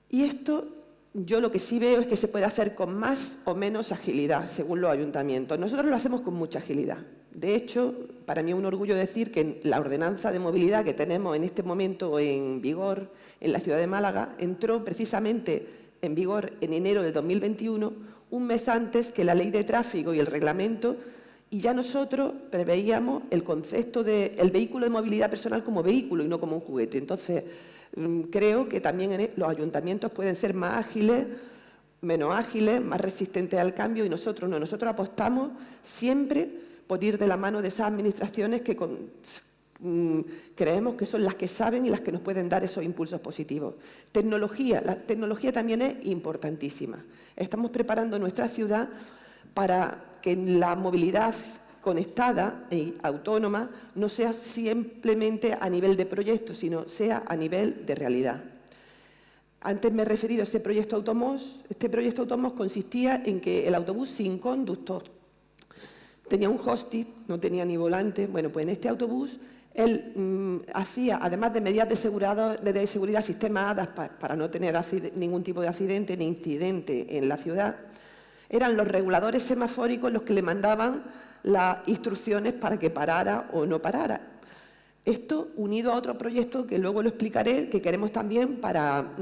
Y esto yo lo que sí veo es que se puede hacer con más o menos agilidad, según los ayuntamientos. Nosotros lo hacemos con mucha agilidad. De hecho, para mí es un orgullo decir que la ordenanza de movilidad que tenemos en este momento en vigor en la ciudad de Málaga entró precisamente en vigor en enero de 2021, un mes antes que la ley de tráfico y el reglamento, y ya nosotros preveíamos el concepto del vehículo de movilidad personal como vehículo y no como un juguete. Entonces, creo que también los ayuntamientos pueden ser más ágiles, menos ágiles, más resistentes al cambio, y nosotros no. Nosotros apostamos siempre por ir de la mano de esas administraciones que creemos que son las que saben y las que nos pueden dar esos impulsos positivos. Tecnología. La tecnología también es importantísima. Estamos preparando nuestra ciudad para que la movilidad conectada y autónoma no sea simplemente a nivel de proyecto, sino sea a nivel de realidad. Antes me he referido a ese proyecto Automós. Este proyecto Automós consistía en que el autobús sin conductor tenía un hosting, no tenía ni volante. Bueno, pues en este autobús él hacía, además de medidas de seguridad, sistemas ADAS para no tener ningún tipo de accidente ni incidente en la ciudad. Eran los reguladores semafóricos los que le mandaban las instrucciones para que parara o no parara. Esto unido a otro proyecto que luego lo explicaré, que queremos también para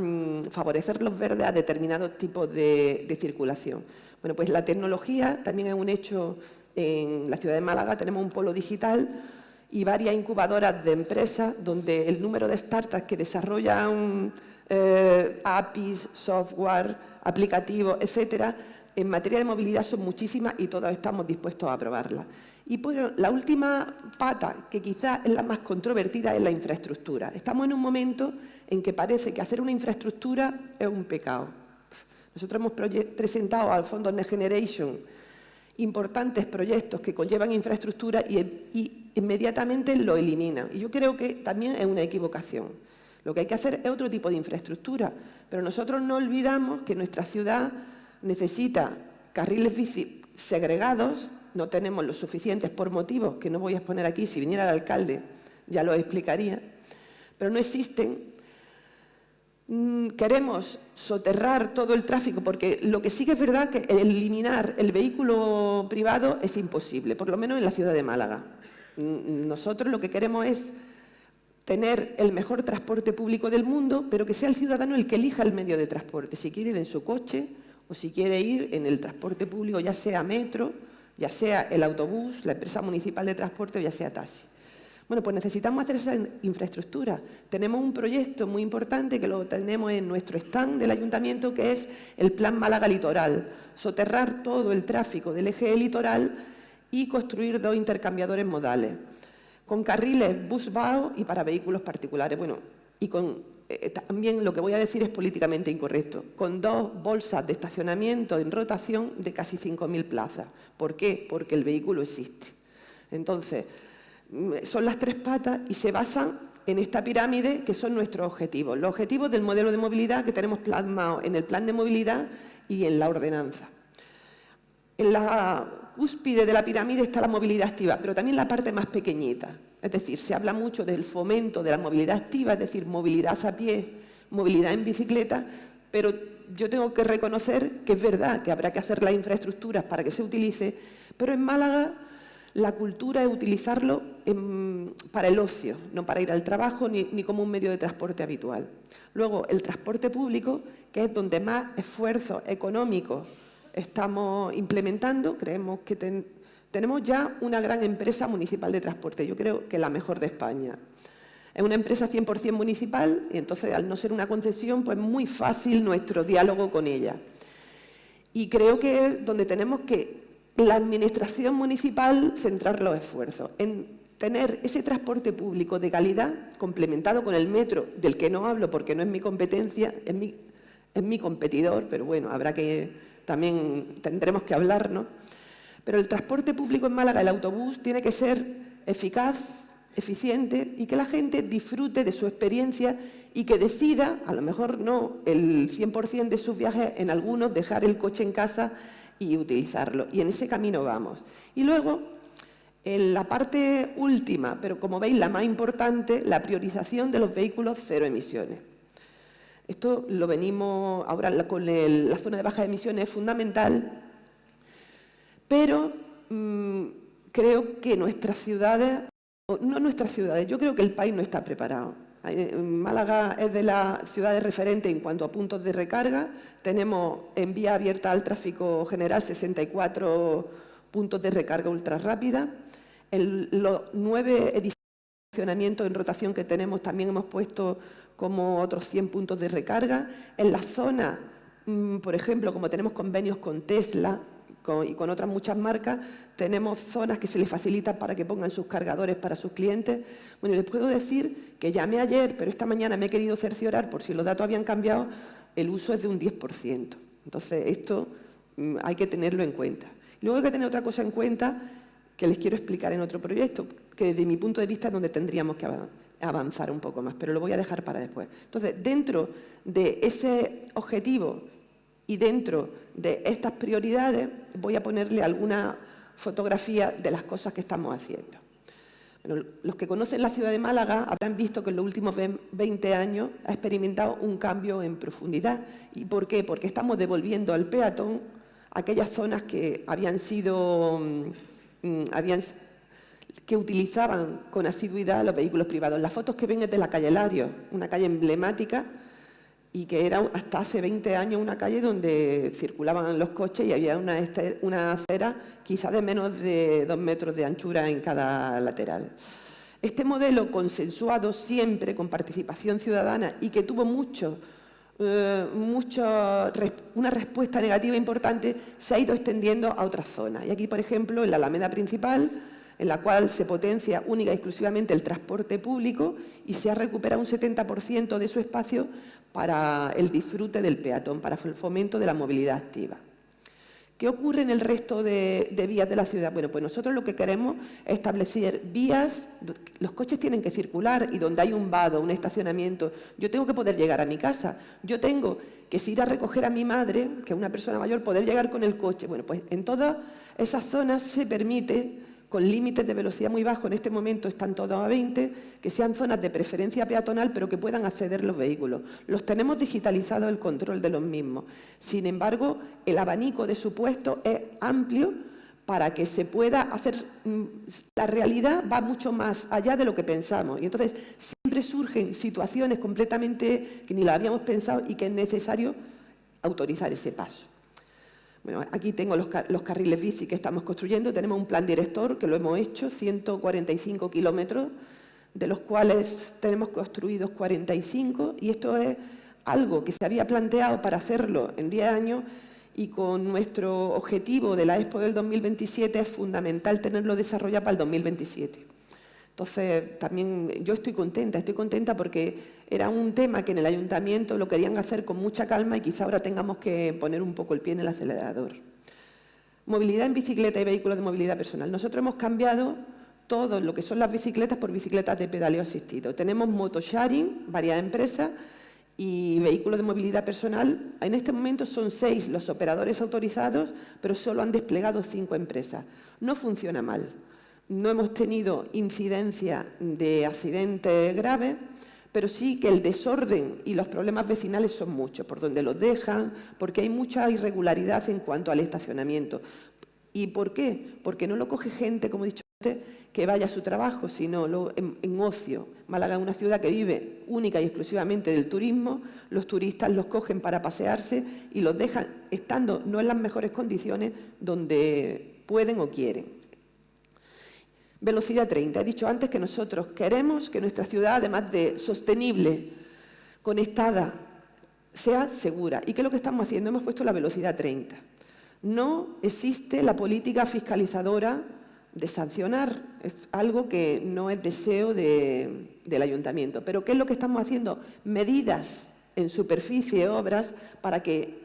favorecer los verdes a determinados tipos de circulación. Bueno, pues la tecnología también es un hecho en la ciudad de Málaga. Tenemos un polo digital y varias incubadoras de empresas donde el número de startups que desarrollan APIs, software, aplicativos, etcétera, en materia de movilidad son muchísimas y todos estamos dispuestos a aprobarlas. Y pues, la última pata, que quizás es la más controvertida, es la infraestructura. Estamos en un momento en que parece que hacer una infraestructura es un pecado. Nosotros hemos presentado al Fondo Next Generation importantes proyectos que conllevan infraestructura y inmediatamente lo eliminan. Y yo creo que también es una equivocación. Lo que hay que hacer es otro tipo de infraestructura, pero nosotros no olvidamos que nuestra ciudad necesita carriles bici segregados. No tenemos los suficientes por motivos que no voy a exponer aquí. Si viniera el alcalde ya lo explicaría, pero no existen. Queremos soterrar todo el tráfico, porque lo que sí que es verdad que eliminar el vehículo privado es imposible, por lo menos en la ciudad de Málaga. Nosotros lo que queremos es tener el mejor transporte público del mundo, pero que sea el ciudadano el que elija el medio de transporte, si quiere ir en su coche o si quiere ir en el transporte público, ya sea metro, ya sea el autobús, la empresa municipal de transporte o ya sea taxi. Bueno, pues necesitamos hacer esa infraestructura. Tenemos un proyecto muy importante que lo tenemos en nuestro stand del ayuntamiento, que es el Plan Málaga Litoral. Soterrar todo el tráfico del eje litoral y construir 2 intercambiadores modales, con carriles bus-bao y para vehículos particulares. Bueno, y con también lo que voy a decir es políticamente incorrecto, con 2 bolsas de estacionamiento en rotación de casi 5.000 plazas. ¿Por qué? Porque el vehículo existe. Entonces, son las 3 patas y se basan en esta pirámide que son nuestros objetivos. Los objetivos del modelo de movilidad que tenemos plasmados en el plan de movilidad y en la ordenanza. En la cúspide de la pirámide está la movilidad activa, pero también la parte más pequeñita. Es decir, se habla mucho del fomento de la movilidad activa, es decir, movilidad a pie, movilidad en bicicleta, pero yo tengo que reconocer que es verdad que habrá que hacer las infraestructuras para que se utilice, pero en Málaga la cultura es utilizarlo para el ocio, no para ir al trabajo ni como un medio de transporte habitual. Luego, el transporte público, que es donde más esfuerzos económicos estamos implementando. Creemos que tenemos ya una gran empresa municipal de transporte, yo creo que la mejor de España. Es una empresa 100% municipal y entonces, al no ser una concesión, pues es muy fácil nuestro diálogo con ella. Y creo que es donde tenemos que la administración municipal centrar los esfuerzos en tener ese transporte público de calidad complementado con el metro, del que no hablo porque no es mi competencia, es mi competidor, pero bueno, también tendremos que hablar, ¿no? Pero el transporte público en Málaga, el autobús, tiene que ser eficaz, eficiente y que la gente disfrute de su experiencia y que decida, a lo mejor no el 100% de sus viajes, en algunos dejar el coche en casa y utilizarlo. Y en ese camino vamos. Y luego, en la parte última, pero como veis la más importante, la priorización de los vehículos cero emisiones. Esto lo venimos ahora con la zona de bajas emisiones, es fundamental, pero creo que nuestras ciudades, no nuestras ciudades, yo creo que el país no está preparado. Málaga es de las ciudades referentes en cuanto a puntos de recarga. Tenemos en vía abierta al tráfico general 64 puntos de recarga ultra rápida. En los 9 edificios de estacionamiento en rotación que tenemos también hemos puesto como otros 100 puntos de recarga. En la zona, por ejemplo, como tenemos convenios con Tesla y con otras muchas marcas, tenemos zonas que se les facilita para que pongan sus cargadores para sus clientes. Bueno, les puedo decir que llamé ayer, pero esta mañana me he querido cerciorar por si los datos habían cambiado, el uso es de un 10%. Entonces, esto hay que tenerlo en cuenta. Y luego hay que tener otra cosa en cuenta que les quiero explicar en otro proyecto, que desde mi punto de vista es donde tendríamos que avanzar un poco más, pero lo voy a dejar para después. Entonces, dentro de ese objetivo y dentro de estas prioridades voy a ponerle alguna fotografía de las cosas que estamos haciendo. Bueno, los que conocen la ciudad de Málaga habrán visto que en los últimos 20 años ha experimentado un cambio en profundidad. ¿Y por qué? Porque estamos devolviendo al peatón aquellas zonas que que utilizaban con asiduidad los vehículos privados. Las fotos que ven es de la calle Larios, una calle emblemática y que era hasta hace 20 años una calle donde circulaban los coches y había una acera quizá de menos de 2 metros de anchura en cada lateral. Este modelo consensuado siempre con participación ciudadana y que tuvo una respuesta negativa importante, se ha ido extendiendo a otras zonas. Y aquí, por ejemplo, en la Alameda principal, en la cual se potencia única y exclusivamente el transporte público y se ha recuperado un 70% de su espacio para el disfrute del peatón, para el fomento de la movilidad activa. ¿Qué ocurre en el resto de vías de la ciudad? Bueno, pues nosotros lo que queremos es establecer vías, los coches tienen que circular y donde hay un vado, un estacionamiento, yo tengo que poder llegar a mi casa, yo tengo que si ir a recoger a mi madre, que es una persona mayor, poder llegar con el coche. Bueno, pues en todas esas zonas se permite, con límites de velocidad muy bajos, en este momento están todos a 20, que sean zonas de preferencia peatonal, pero que puedan acceder los vehículos. Los tenemos digitalizados el control de los mismos. Sin embargo, el abanico de supuestos es amplio para que se pueda hacer. La realidad va mucho más allá de lo que pensamos. Y entonces siempre surgen situaciones completamente que ni lo habíamos pensado y que es necesario autorizar ese paso. Bueno, aquí tengo los carriles bici que estamos construyendo. Tenemos un plan director que lo hemos hecho, 145 kilómetros, de los cuales tenemos construidos 45, y esto es algo que se había planteado para hacerlo en 10 años y con nuestro objetivo de la Expo del 2027 es fundamental tenerlo desarrollado para el 2027. Entonces, también yo estoy contenta porque era un tema que en el ayuntamiento lo querían hacer con mucha calma y quizá ahora tengamos que poner un poco el pie en el acelerador. Movilidad en bicicleta y vehículos de movilidad personal. Nosotros hemos cambiado todo lo que son las bicicletas por bicicletas de pedaleo asistido. Tenemos motosharing, varias empresas, y vehículos de movilidad personal. En este momento son 6 los operadores autorizados, pero solo han desplegado 5 empresas. No funciona mal. No hemos tenido incidencia de accidentes graves, pero sí que el desorden y los problemas vecinales son muchos, por donde los dejan, porque hay mucha irregularidad en cuanto al estacionamiento. ¿Y por qué? Porque no lo coge gente, como he dicho antes, que vaya a su trabajo, sino en ocio. Málaga es una ciudad que vive única y exclusivamente del turismo, los turistas los cogen para pasearse y los dejan estando no en las mejores condiciones donde pueden o quieren. Velocidad 30. He dicho antes que nosotros queremos que nuestra ciudad, además de sostenible, conectada, sea segura. ¿Y qué es lo que estamos haciendo? Hemos puesto la velocidad 30. No existe la política fiscalizadora de sancionar. Es algo que no es deseo del ayuntamiento. Pero ¿qué es lo que estamos haciendo? Medidas en superficie, obras, para que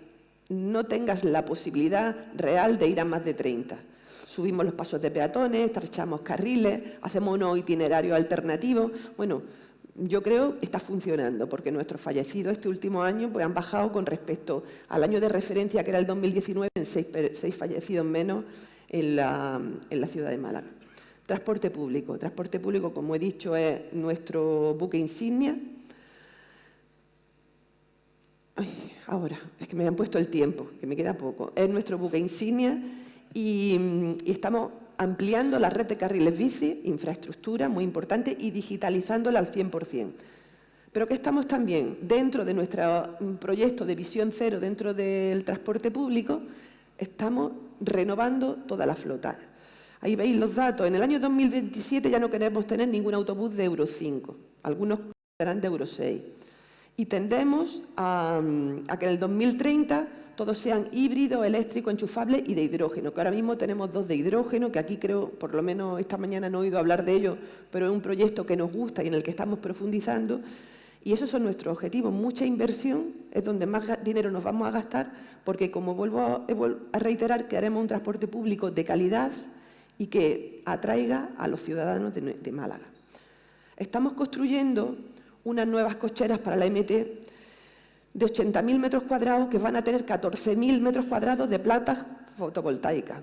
no tengas la posibilidad real de ir a más de 30. Subimos los pasos de peatones, estrechamos carriles, hacemos unos itinerarios alternativos. Bueno, yo creo que está funcionando porque nuestros fallecidos este último año pues, han bajado con respecto al año de referencia que era el 2019 en 6 fallecidos menos en la ciudad de Málaga. Transporte público. Transporte público, como he dicho, es nuestro buque insignia. ahora, es que me han puesto el tiempo, que me queda poco. Es nuestro buque insignia y estamos ampliando la red de carriles bici, infraestructura muy importante, y digitalizándola al 100%. Pero que estamos también, dentro de nuestro proyecto de visión cero, dentro del transporte público, estamos renovando toda la flota. Ahí veis los datos. En el año 2027 ya no queremos tener ningún autobús de Euro 5. Algunos serán de Euro 6. Y tendemos a que en el 2030 todos sean híbridos, eléctricos, enchufables y de hidrógeno, que ahora mismo tenemos 2 de hidrógeno, que aquí creo, por lo menos esta mañana no he oído hablar de ello, pero es un proyecto que nos gusta y en el que estamos profundizando. Y esos son nuestros objetivos. Mucha inversión, es donde más dinero nos vamos a gastar, porque, como vuelvo a reiterar, que haremos un transporte público de calidad y que atraiga a los ciudadanos de Málaga. Estamos construyendo unas nuevas cocheras para la MT de 80.000 metros cuadrados que van a tener 14.000 metros cuadrados de plantas fotovoltaicas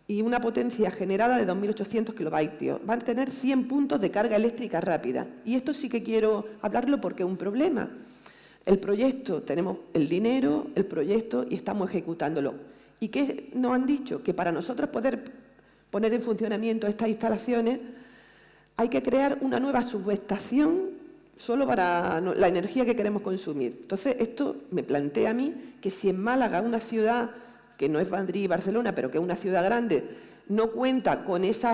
y una potencia generada de 2.800 kilovatios. Van a tener 100 puntos de carga eléctrica rápida. Y esto sí que quiero hablarlo porque es un problema. El proyecto, tenemos el dinero, el proyecto y estamos ejecutándolo. ¿Y qué nos han dicho? Que para nosotros poder poner en funcionamiento estas instalaciones hay que crear una nueva subestación solo para la energía que queremos consumir. Entonces, esto me plantea a mí que si en Málaga, una ciudad que no es Madrid y Barcelona, pero que es una ciudad grande, no cuenta con ese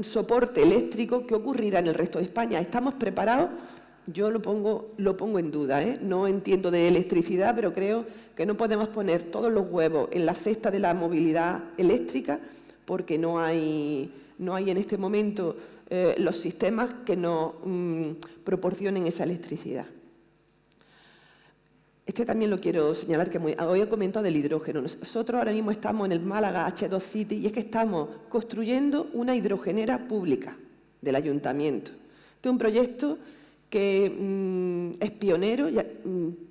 soporte eléctrico, ¿qué ocurrirá en el resto de España? ¿Estamos preparados? Yo lo pongo en duda, ¿eh? No entiendo de electricidad, pero creo que no podemos poner todos los huevos en la cesta de la movilidad eléctrica porque no hay en este momento los sistemas que nos proporcionen esa electricidad. Este también lo quiero señalar, que hoy he comentado del hidrógeno. Nosotros ahora mismo estamos en el Málaga H2 City y es que estamos construyendo una hidrogenera pública del ayuntamiento. Este es un proyecto que es pionero.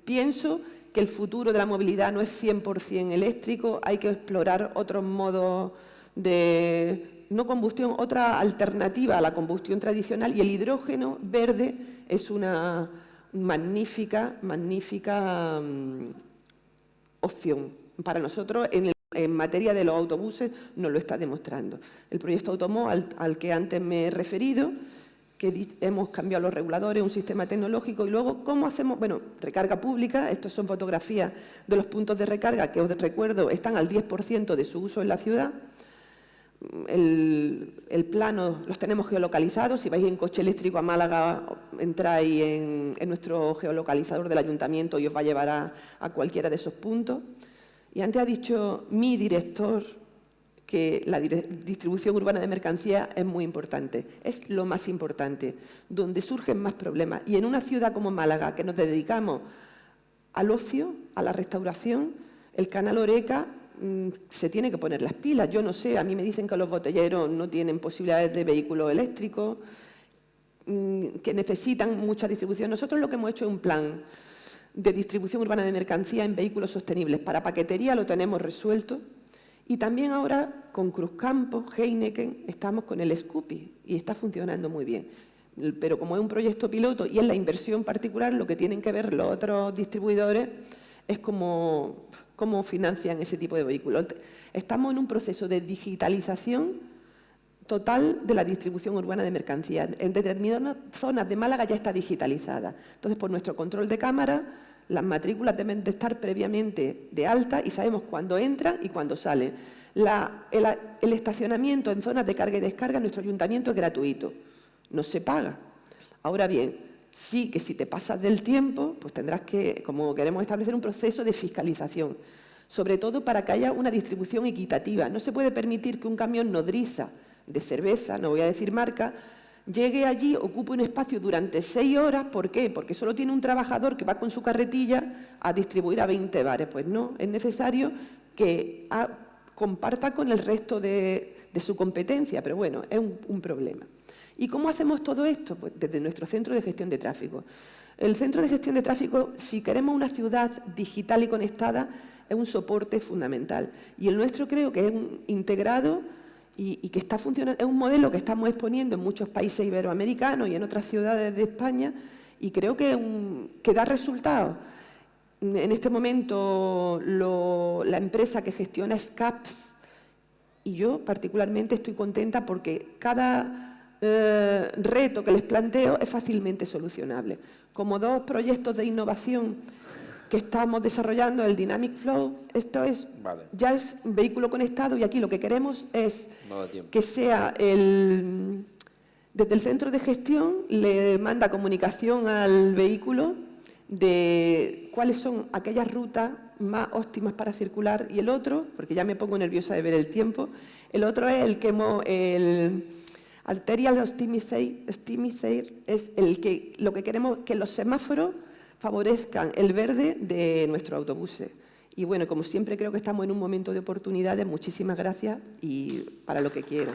Pienso que el futuro de la movilidad no es 100% eléctrico, hay que explorar otros modos de no combustión, otra alternativa a la combustión tradicional, y el hidrógeno verde es una magnífica opción. Para nosotros, en materia de los autobuses, nos lo está demostrando. El proyecto Automo, al que antes me he referido, que hemos cambiado los reguladores, un sistema tecnológico, y luego, ¿cómo hacemos? Bueno, recarga pública, estos son fotografías de los puntos de recarga que os recuerdo están al 10% de su uso en la ciudad. El plano los tenemos geolocalizados. Si vais en coche eléctrico a Málaga, entráis en nuestro geolocalizador del ayuntamiento y os va a llevar a cualquiera de esos puntos. Y antes ha dicho mi director que la distribución urbana de mercancías es muy importante, es lo más importante, donde surgen más problemas. Y en una ciudad como Málaga, que nos dedicamos al ocio, a la restauración, el canal Oreca se tiene que poner las pilas. Yo no sé, a mí me dicen que los botelleros no tienen posibilidades de vehículos eléctricos, que necesitan mucha distribución. Nosotros lo que hemos hecho es un plan de distribución urbana de mercancía en vehículos sostenibles. Para paquetería lo tenemos resuelto. Y también ahora con Cruzcampo, Heineken, estamos con el Scoopy y está funcionando muy bien. Pero como es un proyecto piloto y es la inversión particular, lo que tienen que ver los otros distribuidores es cómo financian ese tipo de vehículos. Estamos en un proceso de digitalización total de la distribución urbana de mercancías. En determinadas zonas de Málaga ya está digitalizada. Entonces, por nuestro control de cámara, las matrículas deben de estar previamente de alta y sabemos cuándo entran y cuándo salen. El estacionamiento en zonas de carga y descarga en nuestro ayuntamiento es gratuito, no se paga. Ahora bien, sí que si te pasas del tiempo, pues tendrás que, como queremos establecer, un proceso de fiscalización, sobre todo para que haya una distribución equitativa. No se puede permitir que un camión nodriza de cerveza, no voy a decir marca, llegue allí, ocupe un espacio durante 6 horas. ¿Por qué? Porque solo tiene un trabajador que va con su carretilla a distribuir a 20 bares. Pues no, es necesario que comparta con el resto de su competencia, pero bueno, es un problema. ¿Y cómo hacemos todo esto? Pues desde nuestro centro de gestión de tráfico. El centro de gestión de tráfico, si queremos una ciudad digital y conectada, es un soporte fundamental. Y el nuestro creo que es integrado y que está funcionando, es un modelo que estamos exponiendo en muchos países iberoamericanos y en otras ciudades de España, y creo que da resultados. En este momento la empresa que gestiona es CAPS y yo particularmente estoy contenta porque cada reto que les planteo es fácilmente solucionable. Como 2 proyectos de innovación que estamos desarrollando, el Dynamic Flow, esto es, ya es un vehículo conectado y aquí lo que queremos es que sea desde el centro de gestión le manda comunicación al vehículo de cuáles son aquellas rutas más óptimas para circular y el otro, porque ya me pongo nerviosa de ver el tiempo, el otro es el Arterial Optimizer, es lo que queremos que los semáforos favorezcan el verde de nuestros autobuses. Y bueno, como siempre creo que estamos en un momento de oportunidades, muchísimas gracias y para lo que quieran.